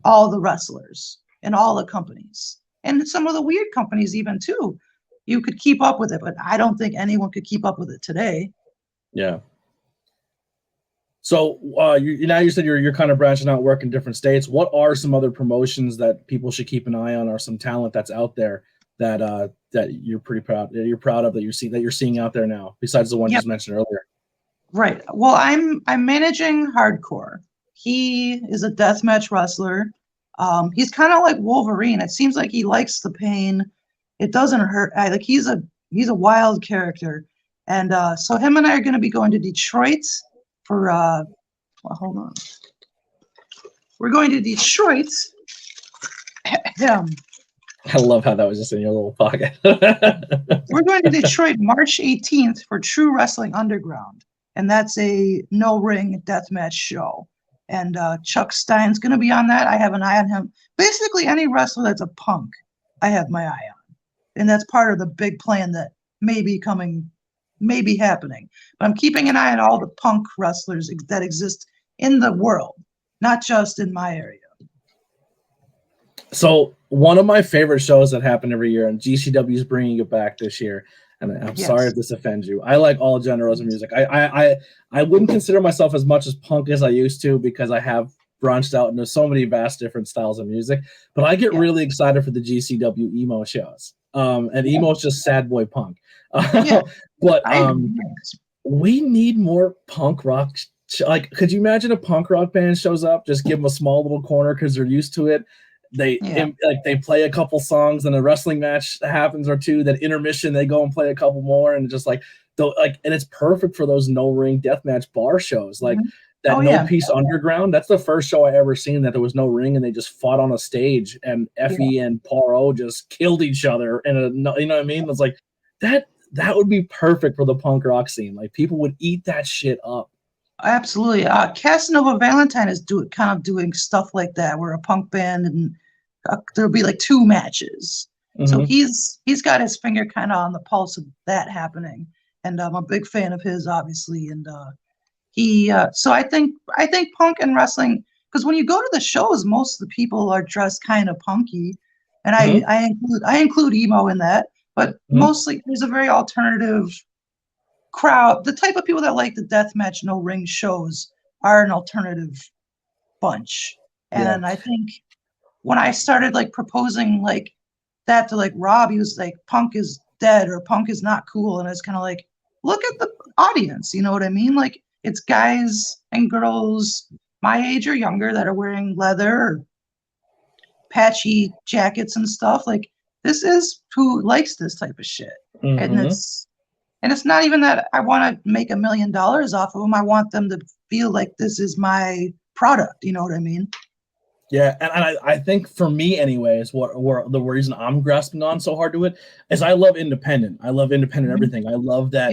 B: all the wrestlers and all the companies and some of the weird companies even too. You could keep up with it, but I don't think anyone could keep up with it today.
A: Yeah. So you said you're kind of branching out, working in different states. What are some other promotions that people should keep an eye on, or some talent that's out there that you're pretty proud of, that you're seeing out there now, besides the one you just mentioned earlier?
B: Right. Well, I'm managing Hardcore. He is a deathmatch wrestler. He's kind of like Wolverine. It seems like he likes the pain. It doesn't hurt. Like he's a wild character. And so him and I are going to be going to Detroit for hold on. We're going to Detroit.
A: I love how that was just in your little pocket.
B: We're going to Detroit March 18th for True Wrestling Underground. And that's a no-ring deathmatch show. And Chuck Stein's going to be on that. I have an eye on him. Basically, any wrestler that's a punk, I have my eye on. And that's part of the big plan that may be happening. But I'm keeping an eye on all the punk wrestlers that exist in the world, not just in my area.
A: So one of my favorite shows that happen every year, and GCW is bringing it back this year, and I'm sorry if this offends you. I like all genres of music. I wouldn't consider myself as much as punk as I used to, because I have branched out into so many vast different styles of music. But I get really excited for the GCW emo shows. And emo is just sad boy punk. But we need more punk rock. Like, could you imagine a punk rock band shows up? Just give them a small little corner because they're used to it. They play a couple songs, and a wrestling match happens or two. Then intermission, they go and play a couple more, and just and it's perfect for those no ring deathmatch bar shows. Like that Peace Underground. That's the first show I ever seen that there was no ring, and they just fought on a stage, and Effie and Poirot just killed each other. And you know what I mean? It's like that would be perfect for the punk rock scene. Like, people would eat that shit up.
B: Absolutely. Casanova Valentine is doing stuff like that, where a punk band, and there'll be like 2 matches. So he's got his finger kind of on the pulse of that happening, and I'm a big fan of his, obviously. And so I think punk and wrestling, because when you go to the shows, most of the people are dressed kind of punky, and I include emo in that, but mostly there's a very alternative crowd. The type of people that like the deathmatch no ring shows are an alternative bunch. And I think when I started like proposing like that to like Rob, he was like, punk is dead, or punk is not cool. And I was kind of like, look at the audience, you know what I mean? Like, it's guys and girls my age or younger that are wearing leather or patchy jackets and stuff. Like, this is who likes this type of shit. And it's not even that I want to make $1 million off of them. I want them to feel like this is my product. You know what I mean?
A: Yeah, and I think for me, anyways, what the reason I'm grasping on so hard to it is I love independent. I love independent everything. I love that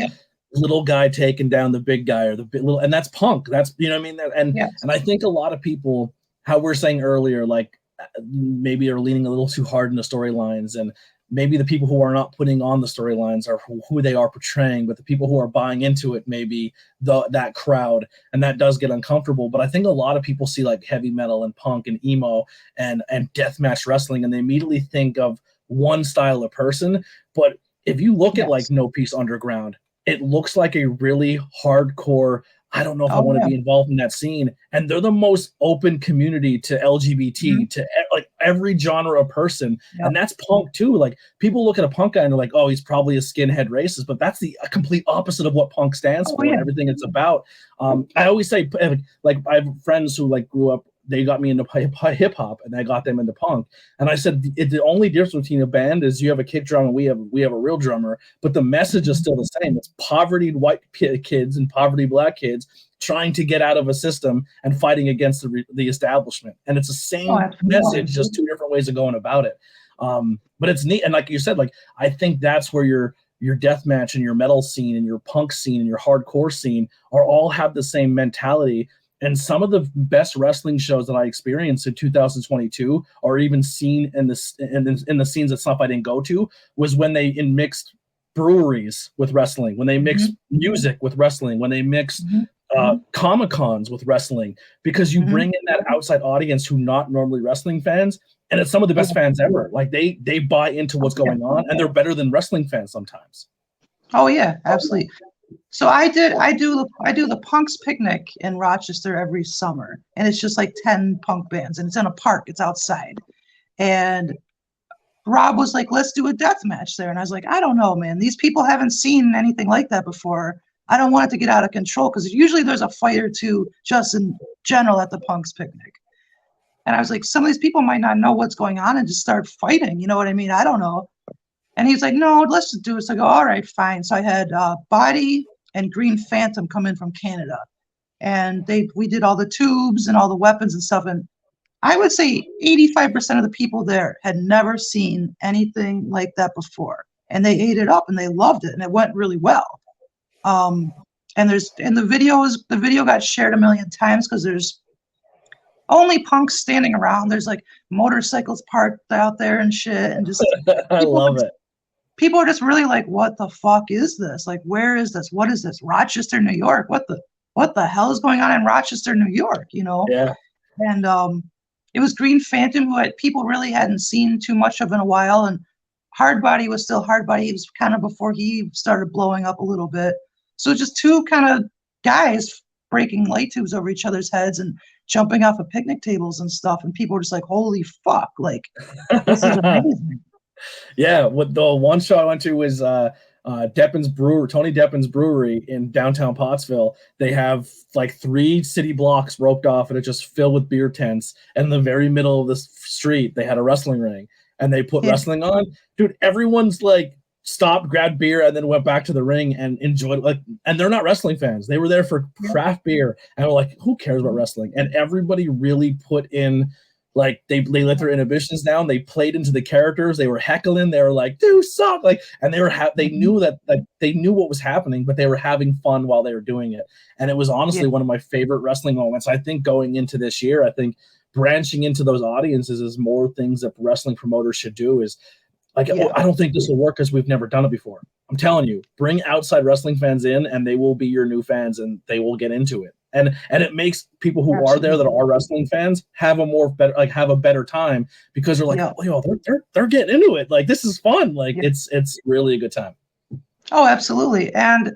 A: little guy taking down the big guy, or the little, and that's punk. That's, you know what I mean? And I think a lot of people, how we're saying earlier, like maybe are leaning a little too hard in the storylines, and maybe the people who are not putting on the storylines are who they are portraying, but the people who are buying into it, maybe that crowd, and that does get uncomfortable. But I think a lot of people see like heavy metal and punk and emo and deathmatch wrestling, and they immediately think of one style of person. But if you look at like No Peace Underground, it looks like a really hardcore, I don't know if I want to be involved in that scene. And they're the most open community to LGBT, to like every genre of person. And that's punk too. Like, people look at a punk guy and they're like, oh, he's probably a skinhead racist, but that's the complete opposite of what punk stands for and everything it's about. I always say, like, I have friends who like grew up they got me into hip hop, and I got them into punk. And I said the only difference between a band is you have a kick drum and we have a real drummer, but the message is still the same. It's poverty white kids and poverty black kids trying to get out of a system and fighting against the establishment. And it's the same message, just two different ways of going about it. But it's neat. And like you said, like, I think that's where your deathmatch and your metal scene and your punk scene and your hardcore scene all have the same mentality. And some of the best wrestling shows that I experienced in 2022, or even seen in the scenes of stuff I didn't go to, was when they mixed breweries with wrestling, when they mixed music with wrestling, when they mixed Comic-Cons with wrestling, because you bring in that outside audience who not normally wrestling fans, and it's some of the best fans ever. Like they buy into what's going on, and they're better than wrestling fans sometimes.
B: Oh yeah, absolutely. So I do the Punks Picnic in Rochester every summer, and it's just like 10 punk bands, and it's in a park, it's outside. And Rob was like, let's do a death match there. And I was like, I don't know, man. These people haven't seen anything like that before. I don't want it to get out of control, because usually there's a fight or two just in general at the Punks Picnic. And I was like, some of these people might not know what's going on and just start fighting. You know what I mean? I don't know. And he's like, no, let's just do it. So I go, all right, fine. So I had Body and Green Phantom come in from Canada. And we did all the tubes and all the weapons and stuff. And I would say 85% of the people there had never seen anything like that before. And they ate it up and they loved it. And it went really well. And the video got shared a million times, because there's only punks standing around. There's like motorcycles parked out there and shit, and just
A: I love it.
B: People are just really like, what the fuck is this? Like, where is this? What is this? Rochester, New York? What the hell is going on in Rochester, New York? You know?
A: Yeah.
B: And it was Green Phantom, who people really hadn't seen too much of in a while, and Hardbody was still Hardbody. It was kind of before he started blowing up a little bit. So just two kind of guys breaking light tubes over each other's heads and jumping off of picnic tables and stuff. And people were just like, holy fuck, like, this is amazing.
A: Yeah, what the one show I went to was Deppin's Brewery, Tony Deppin's Brewery in downtown Pottsville. They have like 3 city blocks roped off, and it's just filled with beer tents. And in the very middle of the street, they had a wrestling ring, and they put wrestling on. Dude, everyone's like stopped, grabbed beer, and then went back to the ring and enjoyed it. Like, and they're not wrestling fans. They were there for craft beer, and we're like, who cares about wrestling? And everybody really put in, like, they let their inhibitions down. They played into the characters. They were heckling. They were like, dude, suck. Like, and they knew that, like, they knew what was happening, but they were having fun while they were doing it. And it was honestly one of my favorite wrestling moments. I think going into this year, I think branching into those audiences is more things that wrestling promoters should do. Is like, I don't think this will work because we've never done it before. I'm telling you, bring outside wrestling fans in, and they will be your new fans, and they will get into it. And it makes people who are there that are wrestling fans have a better time, because they're like, they're getting into it. Like, this is fun. Like, it's really a good time.
B: Oh, absolutely. And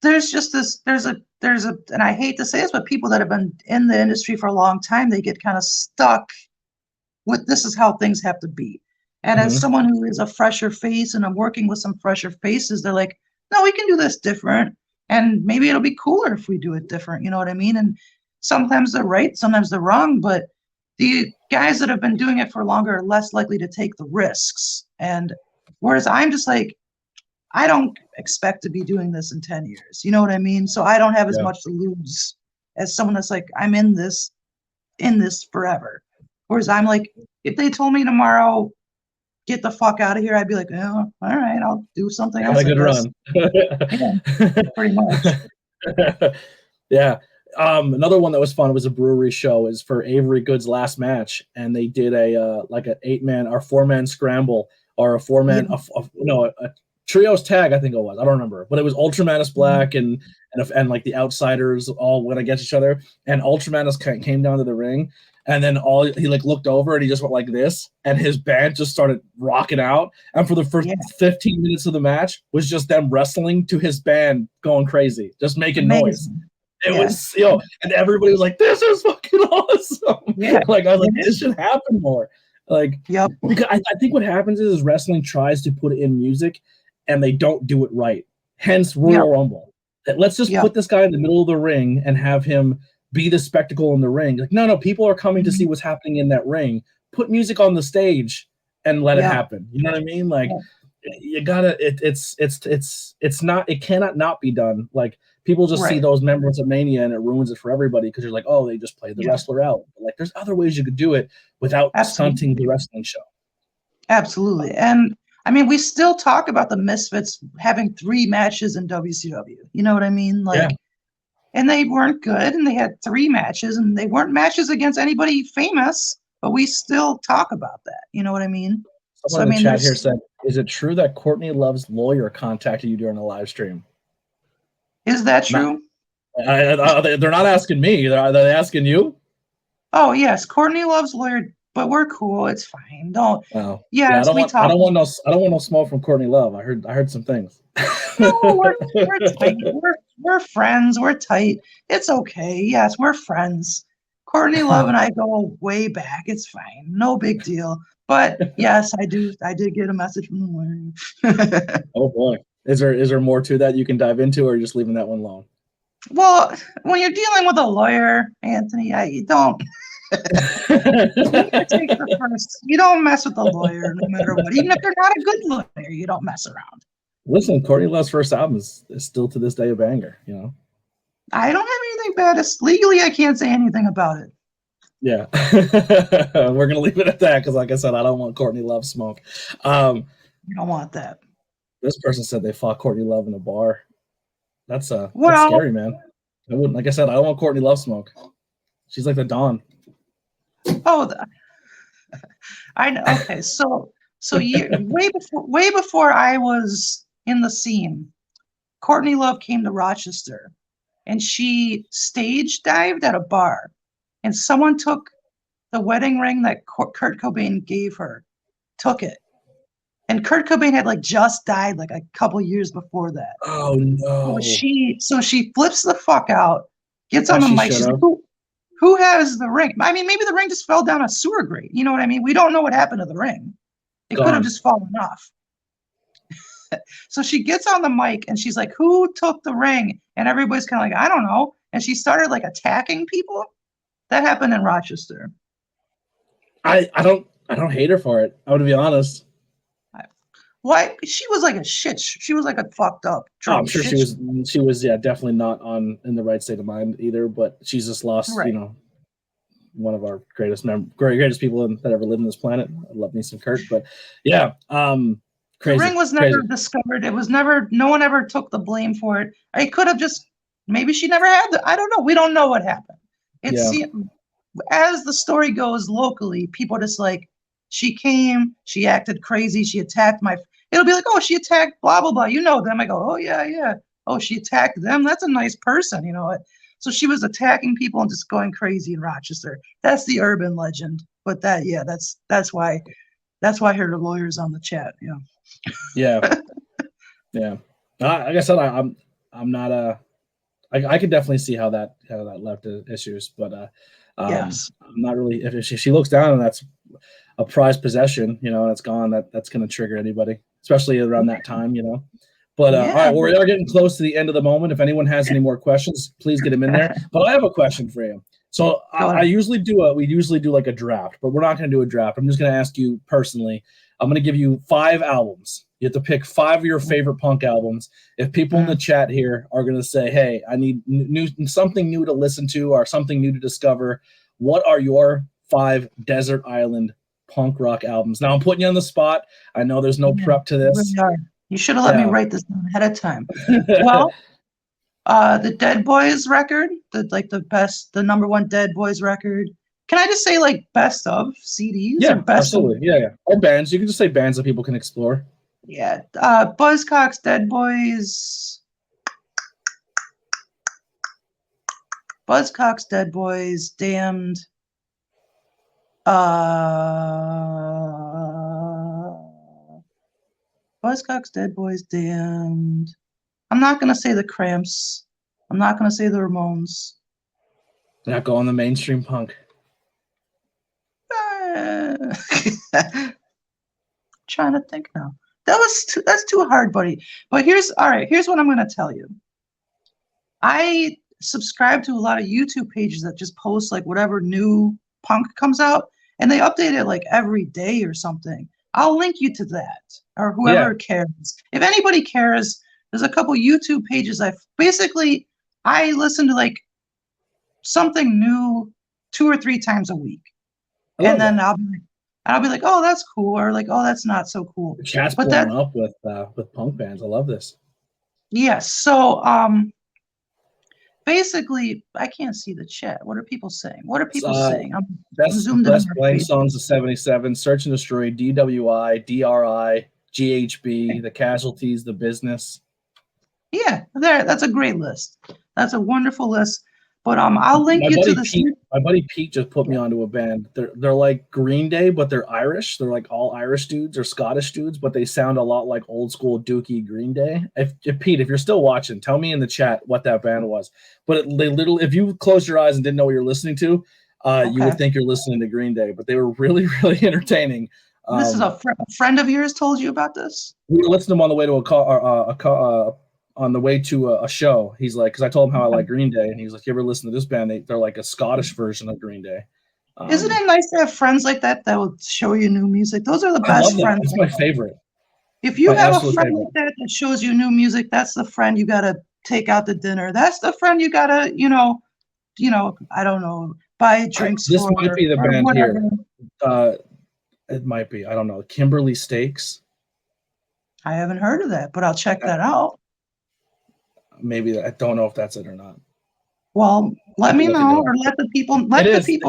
B: there's just and I hate to say this, but people that have been in the industry for a long time, they get kind of stuck with, this is how things have to be. And as someone who is a fresher face, and I'm working with some fresher faces, they're like, no, we can do this different. And maybe it'll be cooler if we do it different. You know what I mean? And sometimes they're right, sometimes they're wrong, but the guys that have been doing it for longer are less likely to take the risks. And whereas I'm just like, I don't expect to be doing this in 10 years. You know what I mean? So I don't have as much to lose as someone that's like, I'm in this forever. Whereas I'm like, if they told me tomorrow, get the fuck out of here, I'd be like, oh, all right, I'll do something else.
A: Had a good run.
B: Yeah, pretty much.
A: Yeah. Another one that was fun was a brewery show. Is for Avery Good's last match, and they did a 8-man or 4-man scramble, or a 4-man a trios tag, I think it was. I don't remember, but it was Ultramanus Black and like the Outsiders all went against each other, and Ultramanus came down to the ring. And then he like looked over and he just went like this, and his band just started rocking out. And for the first 15 minutes of the match was just them wrestling to his band going crazy, just making noise. It was, and everybody was like, this is fucking awesome. Yeah. Like, I was like, this should happen more. Like, because I think what happens is wrestling tries to put in music and they don't do it right. Hence Royal Rumble. Let's just put this guy in the middle of the ring and have him be the spectacle in the ring. Like, no, people are coming to see what's happening in that ring. Put music on the stage and let it happen. You know what I mean? Like, you gotta. It's not. It cannot not be done. Like, people just see those moments of Mania and it ruins it for everybody because you're like, oh, they just played the wrestler out. But like, there's other ways you could do it without stunting the wrestling show.
B: Absolutely. And I mean, we still talk about the Misfits having 3 matches in WCW. You know what I mean? Like, and they weren't good, and they had 3 matches, and they weren't matches against anybody famous, but we still talk about that. You know what I mean?
A: Someone in the chat here said, is it true that Courtney Love's lawyer contacted you during a live stream?
B: Is that true?
A: They're not asking me. Are they asking you?
B: Oh, yes. Courtney Love's lawyer, but we're cool. It's fine. Don't.
A: Oh.
B: Yes,
A: I don't want no smoke from Courtney Love. I heard some things.
B: No, we're tight. We're friends. We're tight. It's okay. Yes, we're friends. Courtney Love and I go way back. It's fine. No big deal. But yes, I did get a message from the lawyer.
A: Oh boy. Is there more to that you can dive into, or are you just leaving that one alone?
B: Well, when you're dealing with a lawyer, Anthony, you don't you don't mess with the lawyer no matter what. Even if they're not a good lawyer, you don't mess around.
A: Listen, Courtney Love's first album is still to this day a banger, you know.
B: I don't have anything bad. Legally, I can't say anything about it.
A: Yeah. We're going to leave it at that because, like I said, I don't want Courtney Love smoke.
B: You don't want that.
A: This person said they fought Courtney Love in a bar. That's scary, man. I wouldn't. Like I said, I don't want Courtney Love smoke. She's like the Dawn.
B: Oh, I know. Okay, so way before I was in the scene, Courtney Love came to Rochester, and she stage dived at a bar, and someone took the wedding ring that Kurt Cobain gave her, took it, and Kurt Cobain had like just died like a couple years before that.
A: Oh no!
B: So she flips the fuck out, gets on the mic. She's like, who has the ring? I mean, maybe the ring just fell down a sewer grate. You know what I mean? We don't know what happened to the ring. It could have just fallen off. So she gets on the mic and she's like, who took the ring? And everybody's kind of like, I don't know. And she started like attacking people. That happened in Rochester.
A: I don't hate her for it. I would be honest.
B: Why? She was like a shit. She was like a fucked up.
A: I'm sure she was definitely not in the right state of mind either, but she's just lost, one of our greatest people that ever lived on this planet. I love me some Kurt, but yeah. Crazy.
B: The ring was never discovered. It was never, no one ever took the blame for it. It could have just, maybe she never had I don't know. We don't know what happened. As the story goes locally, people just like, she came, she acted crazy, she attacked it'll be like, oh, she attacked blah, blah, blah. You know them. I go, oh, yeah. Oh, she attacked them. That's a nice person, you know. So she was attacking people and just going crazy in Rochester. That's the urban legend. But that's why her lawyer's on the chat.
A: Yeah. Yeah. Like I said, I'm not I could definitely see how that left issues, but
B: yes.
A: I'm not really. If she looks down and that's a prized possession, and it's gone, that's going to trigger anybody, especially around that time, But all right, we are getting close to the end of the moment. If anyone has any more questions, please get them in there. But I have a question for you. So we usually do like a draft, but we're not going to do a draft. I'm just going to ask you personally. I'm going to give you 5 albums. You have to pick 5 of your favorite punk albums. If people in the chat here are going to say, hey, I need something new to listen to or something new to discover, what are your 5 desert island punk rock albums? Now I'm putting you on the spot. I know there's no prep to this.
B: You should have let me write this down ahead of time. Well, the Dead Boys record, the number 1 Dead Boys record. Can I just say like best of CDs?
A: Yeah,
B: or best
A: absolutely.
B: Of?
A: Yeah. Or bands. You can just say bands that people can explore.
B: Yeah. Buzzcocks, Dead Boys. Buzzcocks, Dead Boys, Damned. Buzzcocks, Dead Boys, Damned. I'm not going to say the Cramps. I'm not going to say the Ramones.
A: Not going the mainstream punk.
B: Trying to think now. That's too hard, buddy. But here's what I'm going to tell you. I subscribe to a lot of YouTube pages that just post like whatever new punk comes out, and they update it like every day or something. I'll link you to that, or
A: Yeah.
B: whoever cares. If anybody cares, there's a couple YouTube pages. I listen to like something new 2 or 3 times a week,
A: I love
B: and then
A: that.
B: I'll be like, oh, that's cool, or like, oh, that's not so cool.
A: The chat's
B: But
A: blowing up with punk bands. I love this.
B: yes. So basically, I can't see the chat. What are people saying? What are people saying? I'm
A: Best
B: zoomed in on
A: best
B: our
A: blank
B: page.
A: songs of '77. Search and Destroy, DWI, DRI, GHB, The Casualties, The Business.
B: Yeah, that's a great list. That's a wonderful list. But I'll link
A: My
B: you to
A: buddy
B: this.
A: Pete, my buddy Pete just put me onto a band. They're like Green Day, but they're Irish. They're like all Irish dudes or Scottish dudes, but they sound a lot like old school Dookie Green Day. If Pete, if you're still watching, tell me in the chat what that band was. But they literally, if you closed your eyes and didn't know what you're listening to, you would think you're listening to Green Day. But they were really, really entertaining.
B: This is a friend of yours told you about this?
A: We were listening to them on the way to on the way to a show. He's like, because I told him how I like Green Day, and he's like, you ever listen to this band? They're like a Scottish version of Green Day.
B: Isn't it nice to have friends like that will show you new music? Those are the
A: I love
B: best
A: that.
B: friends.
A: It's my favorite.
B: If you
A: My
B: have a
A: absolute
B: friend
A: favorite.
B: like that shows you new music, that's the friend you gotta take out to dinner. That's the friend you gotta, I don't know, buy drinks
A: This
B: for.
A: might be the
B: or
A: band
B: whatever.
A: here. It might be. I don't know. Kimberly Stakes.
B: I haven't heard of that, but I'll check that out.
A: Maybe I don't know if that's it or not.
B: Well, let me know, or let the people.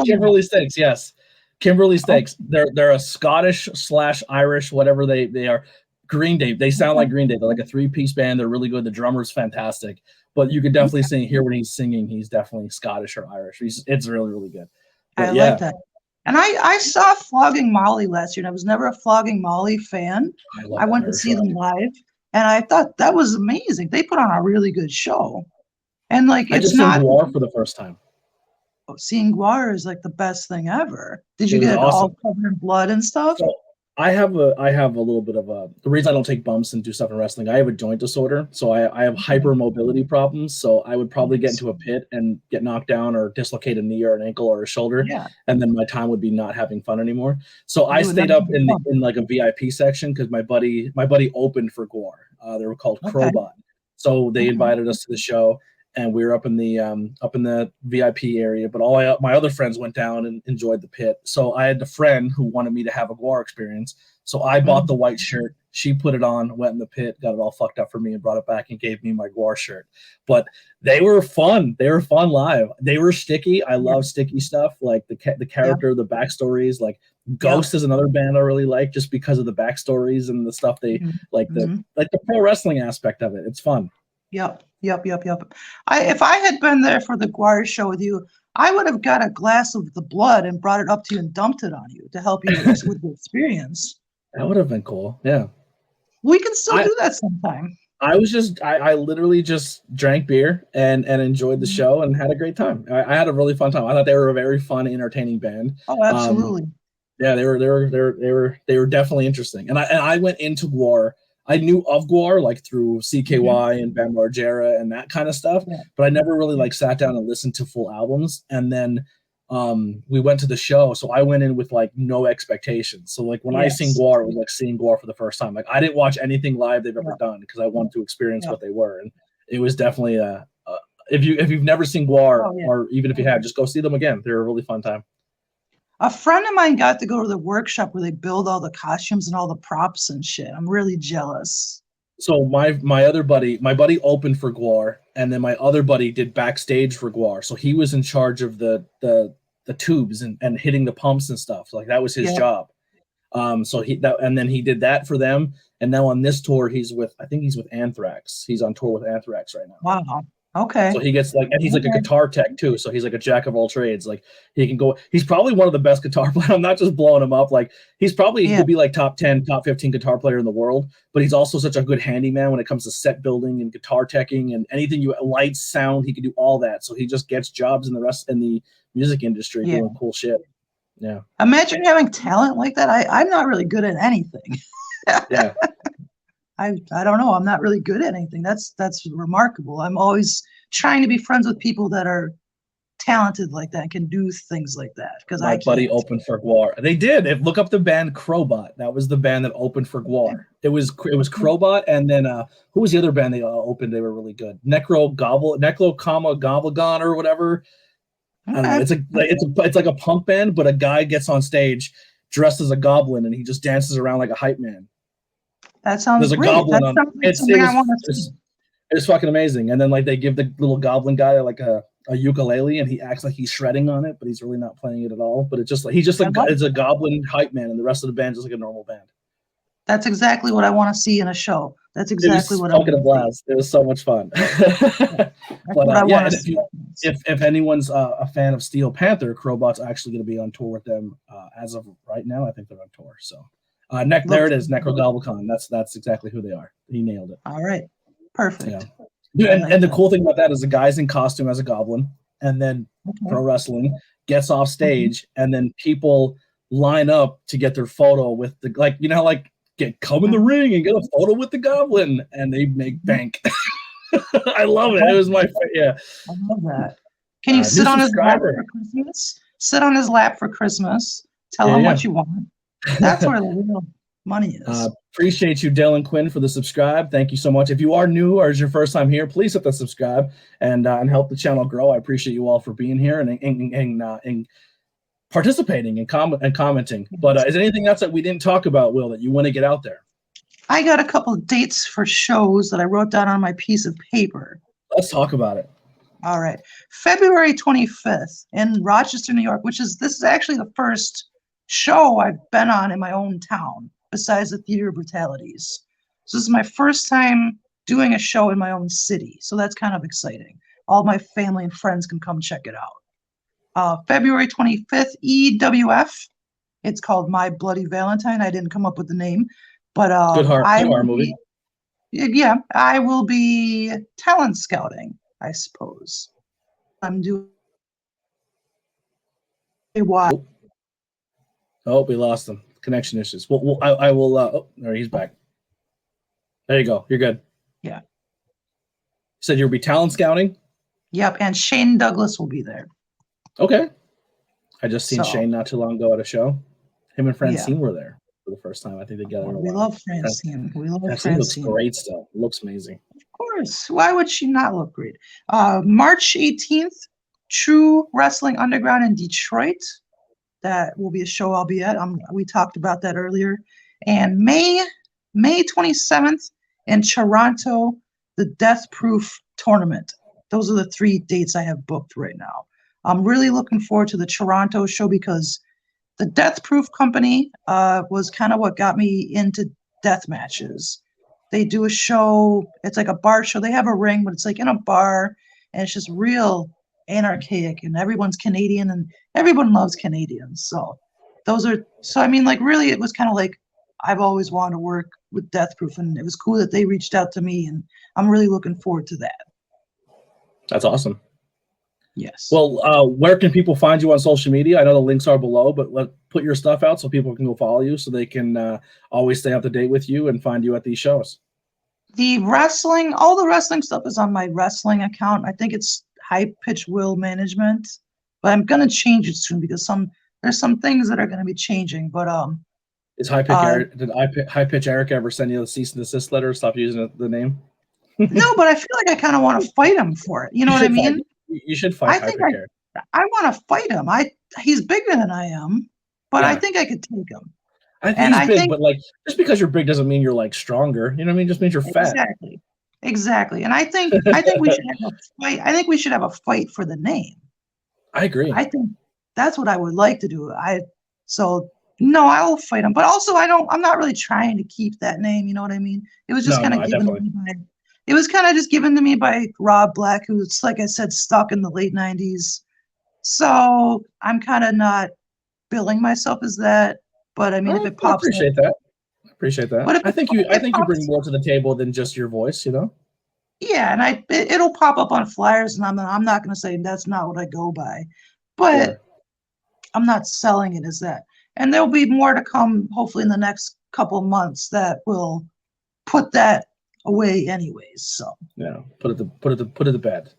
A: Kimberly Stakes. Yes, Kimberly Stakes. They're a Scottish/Irish, whatever they are. Green Day. They sound like Green Day. They're like a 3-piece band. They're really good. The drummer's fantastic. But you could definitely hear when he's singing. He's definitely Scottish or Irish. It's really, really good. But
B: I like that. And I saw Flogging Molly last year, and I was never a Flogging Molly fan. I went to see them live, and I thought that was amazing. They put on a really good show. And like,
A: I just seen Guar for the first time.
B: Seeing Guar is like the best thing ever. Did you get all covered in blood and stuff?
A: So I have a little bit of the reason I don't take bumps and do stuff in wrestling. I have a joint disorder, so I have hypermobility problems. So I would probably get into a pit and get knocked down or dislocate a knee or an ankle or a shoulder, and then my time would be not having fun anymore. So I stayed up in like a VIP section because my buddy opened for Guar. They were called Crowbot, so they invited us to the show. And we were up in the VIP area, but all my other friends went down and enjoyed the pit. So I had a friend who wanted me to have a Guar experience. So I bought the white shirt. She put it on, went in the pit, got it all fucked up for me, and brought it back and gave me my Guar shirt. But they were fun. They were fun live. They were sticky. I love sticky stuff, like the character, the backstories. Like Ghost is another band I really like, just because of the backstories and the stuff they like the pro wrestling aspect of it. It's fun.
B: Yep. If I had been there for the Guar show with you, I would have got a glass of the blood and brought it up to you and dumped it on you to help you with the experience.
A: That would have been cool. Yeah.
B: We can still do that sometime.
A: I literally just drank beer and enjoyed the show and had a great time. I had a really fun time. I thought they were a very fun, entertaining band.
B: Oh, absolutely.
A: Yeah, they were definitely interesting. And I went into Guar. I knew of Guar like through CKY and Bam Margera and that kind of stuff, but I never really like sat down and listened to full albums. And then we went to the show, so I went in with like no expectations. So like when I seen Guar, it was like seeing Guar for the first time. Like I didn't watch anything live they've ever done because I wanted to experience what they were, and it was definitely if you've never seen Guar or even if you have, just go see them again. They're a really fun time.
B: A friend of mine got to go to the workshop where they build all the costumes and all the props and shit. I'm really jealous.
A: So my buddy opened for Guar, and then my other buddy did backstage for Guar. So he was in charge of the tubes and hitting the pumps and stuff. Like that was his job. So then he did that for them. And now on this tour, he's with Anthrax. He's on tour with Anthrax right now.
B: Wow. Okay.
A: So he gets like, and he's like a guitar tech too. So he's like a jack of all trades. Like he can go, he's probably one of the best guitar players. I'm not just blowing him up. Like he's probably, he could be like top 10, top 15 guitar player in the world, but he's also such a good handyman when it comes to set building and guitar teching and anything lights, sound, he can do all that. So he just gets jobs in the music industry doing cool shit. Yeah.
B: Imagine having talent like that. I'm not really good at anything. I don't know. I'm not really good at anything. That's remarkable. I'm always trying to be friends with people that are talented like that and can do things like that. Because
A: My buddy opened for Gwar. They did. Look up the band Crowbot. That was the band that opened for Gwar. It was Crowbot, and then who was the other band they opened? They were really good. Necro Gobblegon or whatever. I don't know. It's like a punk band, but a guy gets on stage dressed as a goblin and he just dances around like a hype man.
B: That sounds
A: There's a
B: great.
A: goblin
B: That
A: on
B: sounds like something I want to see.
A: It's fucking amazing. And then like they give the little goblin guy like a ukulele and he acts like he's shredding on it, but he's really not playing it at all. But it's just like it's a goblin hype man, and the rest of the band is like a normal band.
B: That's exactly what I want to see in a show. That's exactly what I
A: want to see. A blast. It was so much fun. But yeah, if anyone's a fan of Steel Panther, Crowbot's actually going to be on tour with them as of right now. I think they're on tour. So there it is, Necro Gobblecon. That's exactly who they are. He nailed it.
B: All right, perfect.
A: Yeah. And the cool thing about that is the guy's in costume as a goblin, and then pro wrestling gets off stage, and then people line up to get their photo with the come in the ring and get a photo with the goblin, and they make bank. I love it. It was my I
B: love that. Can you sit on his lap for Christmas? Sit on his lap for Christmas. Tell him what you want. That's where the real money is.
A: Appreciate you, Dylan Quinn, for the subscribe. Thank you so much. If you are new or is your first time here, please hit the subscribe and help the channel grow. I appreciate you all for being here and participating and commenting. But is there anything else that we didn't talk about, Will, that you want to get out there?
B: I got a couple of dates for shows that I wrote down on my piece of paper.
A: Let's talk about it.
B: All right. February 25th in Rochester, New York, this is actually the first show I've been on in my own town, besides the Theater Brutalities. So this is my first time doing a show in my own city. So that's kind of exciting. All my family and friends can come check it out. February 25th, EWF. It's called My Bloody Valentine. I didn't come up with the name, but
A: good horror movie.
B: Yeah, I will be talent scouting, I suppose. I'm doing
A: Oh, we lost him. Connection issues. I will. Oh, there he's back. There you go. You're good.
B: Yeah.
A: You said you'll be talent scouting?
B: Yep, and Shane Douglas will be there.
A: Okay. I just seen Shane not too long ago at a show. Him and Francine were there for the first time. I think together.
B: We love Francine.
A: Francine looks great still. Looks amazing.
B: Of course. Why would she not look great? March 18th, True Wrestling Underground in Detroit. That will be a show I'll be at. We talked about that earlier. And May 27th in Toronto, the Death Proof Tournament. Those are the 3 dates I have booked right now. I'm really looking forward to the Toronto show because the Death Proof Company was kind of what got me into death matches. They do a show. It's like a bar show. They have a ring, but it's like in a bar, and it's just real anarchic, and everyone's Canadian and everyone loves Canadians. So I mean, like, really, it was kind of like I've always wanted to work with Death Proof, and it was cool that they reached out to me, and I'm really looking forward to that.
A: That's awesome.
B: Yes.
A: Well, where can people find you on social media? I know the links are below, but put your stuff out so people can go follow you, so they can always stay up to date with you and find you at these shows.
B: All the wrestling stuff is on my wrestling account. I think it's High Pitch Will Management, but I'm gonna change it soon because there's some things that are gonna be changing. But
A: is High Pitch Eric? Did High Pitch Eric ever send you a cease and desist letter? Stop using the name.
B: No, but I feel like I kind of want to fight him for it. You know what I mean?
A: You should fight High Pitch Eric.
B: I want to fight him. He's bigger than I am, but I think I could take him.
A: I think he's big, but like just because you're big doesn't mean you're like stronger. You know what I mean? It just means you're fat.
B: Exactly. And I think we should have a fight. I think we should have a fight for the name.
A: I agree.
B: I think that's what I would like to do. No, I will fight him. But also I'm not really trying to keep that name, you know what I mean? It was just kind of given to me given to me by Rob Black, who's, like I said, stuck in the late 90s. So I'm kind of not billing myself as that. But I mean, if it pops
A: I appreciate that. But I think you bring more to the table than just your voice, you know?
B: Yeah, and it'll pop up on flyers, and I'm not going to say that's not what I go by, but I'm not selling it as that. And there'll be more to come, hopefully in the next couple of months, that will put that away anyways. So
A: yeah, put it to bed.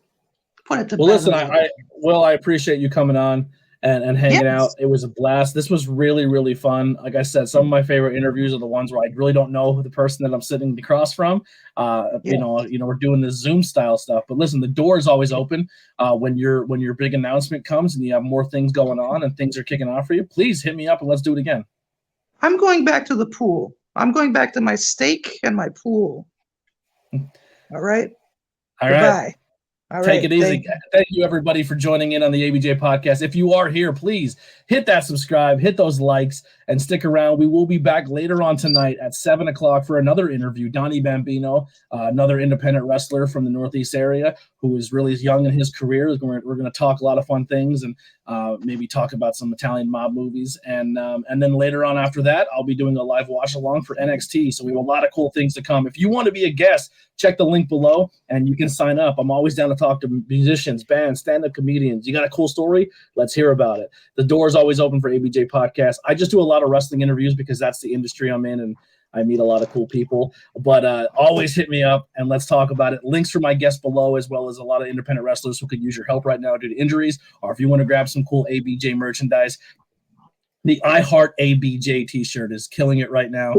B: put it to
A: Well,
B: bed.
A: listen, I appreciate you coming on and hanging out.
B: Yes.
A: It was a blast. This was really, really fun. Like I said, some of my favorite interviews are the ones where I really don't know the person that I'm sitting across from.
B: Yeah.
A: We're doing this Zoom style stuff. But listen, the door is always open when your big announcement comes and you have more things going on and things are kicking off for you. Please hit me up and let's do it again.
B: I'm going back to the pool. I'm going back to my steak and my pool. All right.
A: All
B: Goodbye.
A: right.
B: All
A: Take
B: right.
A: it easy. Thank you, everybody, for joining in on the ABJ podcast. If you are here, please hit that subscribe, hit those likes, and stick around. We will be back later on tonight at 7 o'clock for another interview. Donnie Bambino, another independent wrestler from the Northeast area who is really young in his career. We're going to talk a lot of fun things and maybe talk about some Italian mob movies. And then later on after that, I'll be doing a live watch along for NXT. So we have a lot of cool things to come. If you want to be a guest, check the link below and you can sign up. I'm always down to talk to musicians, bands, stand-up comedians. You got a cool story? Let's hear about it. The door is always open for ABJ Podcast. I just do a lot of wrestling interviews because that's the industry I'm in and I meet a lot of cool people. But always hit me up and let's talk about it. Links for my guests below, as well as a lot of independent wrestlers who could use your help right now due to injuries, or if you want to grab some cool ABJ merchandise. The I Heart ABJ t-shirt is killing it right now.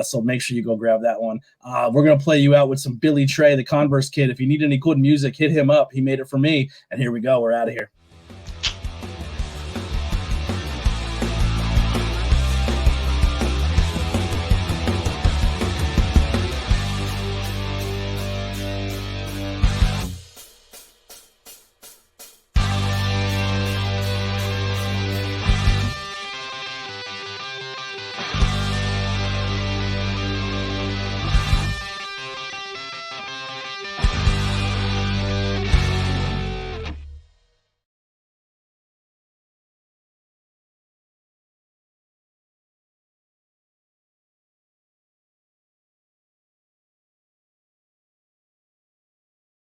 A: So make sure you go grab that one. We're going to play you out with some Billy Trey, the Converse Kid. If you need any good music, hit him up. He made it for me. And here we go. We're out of here.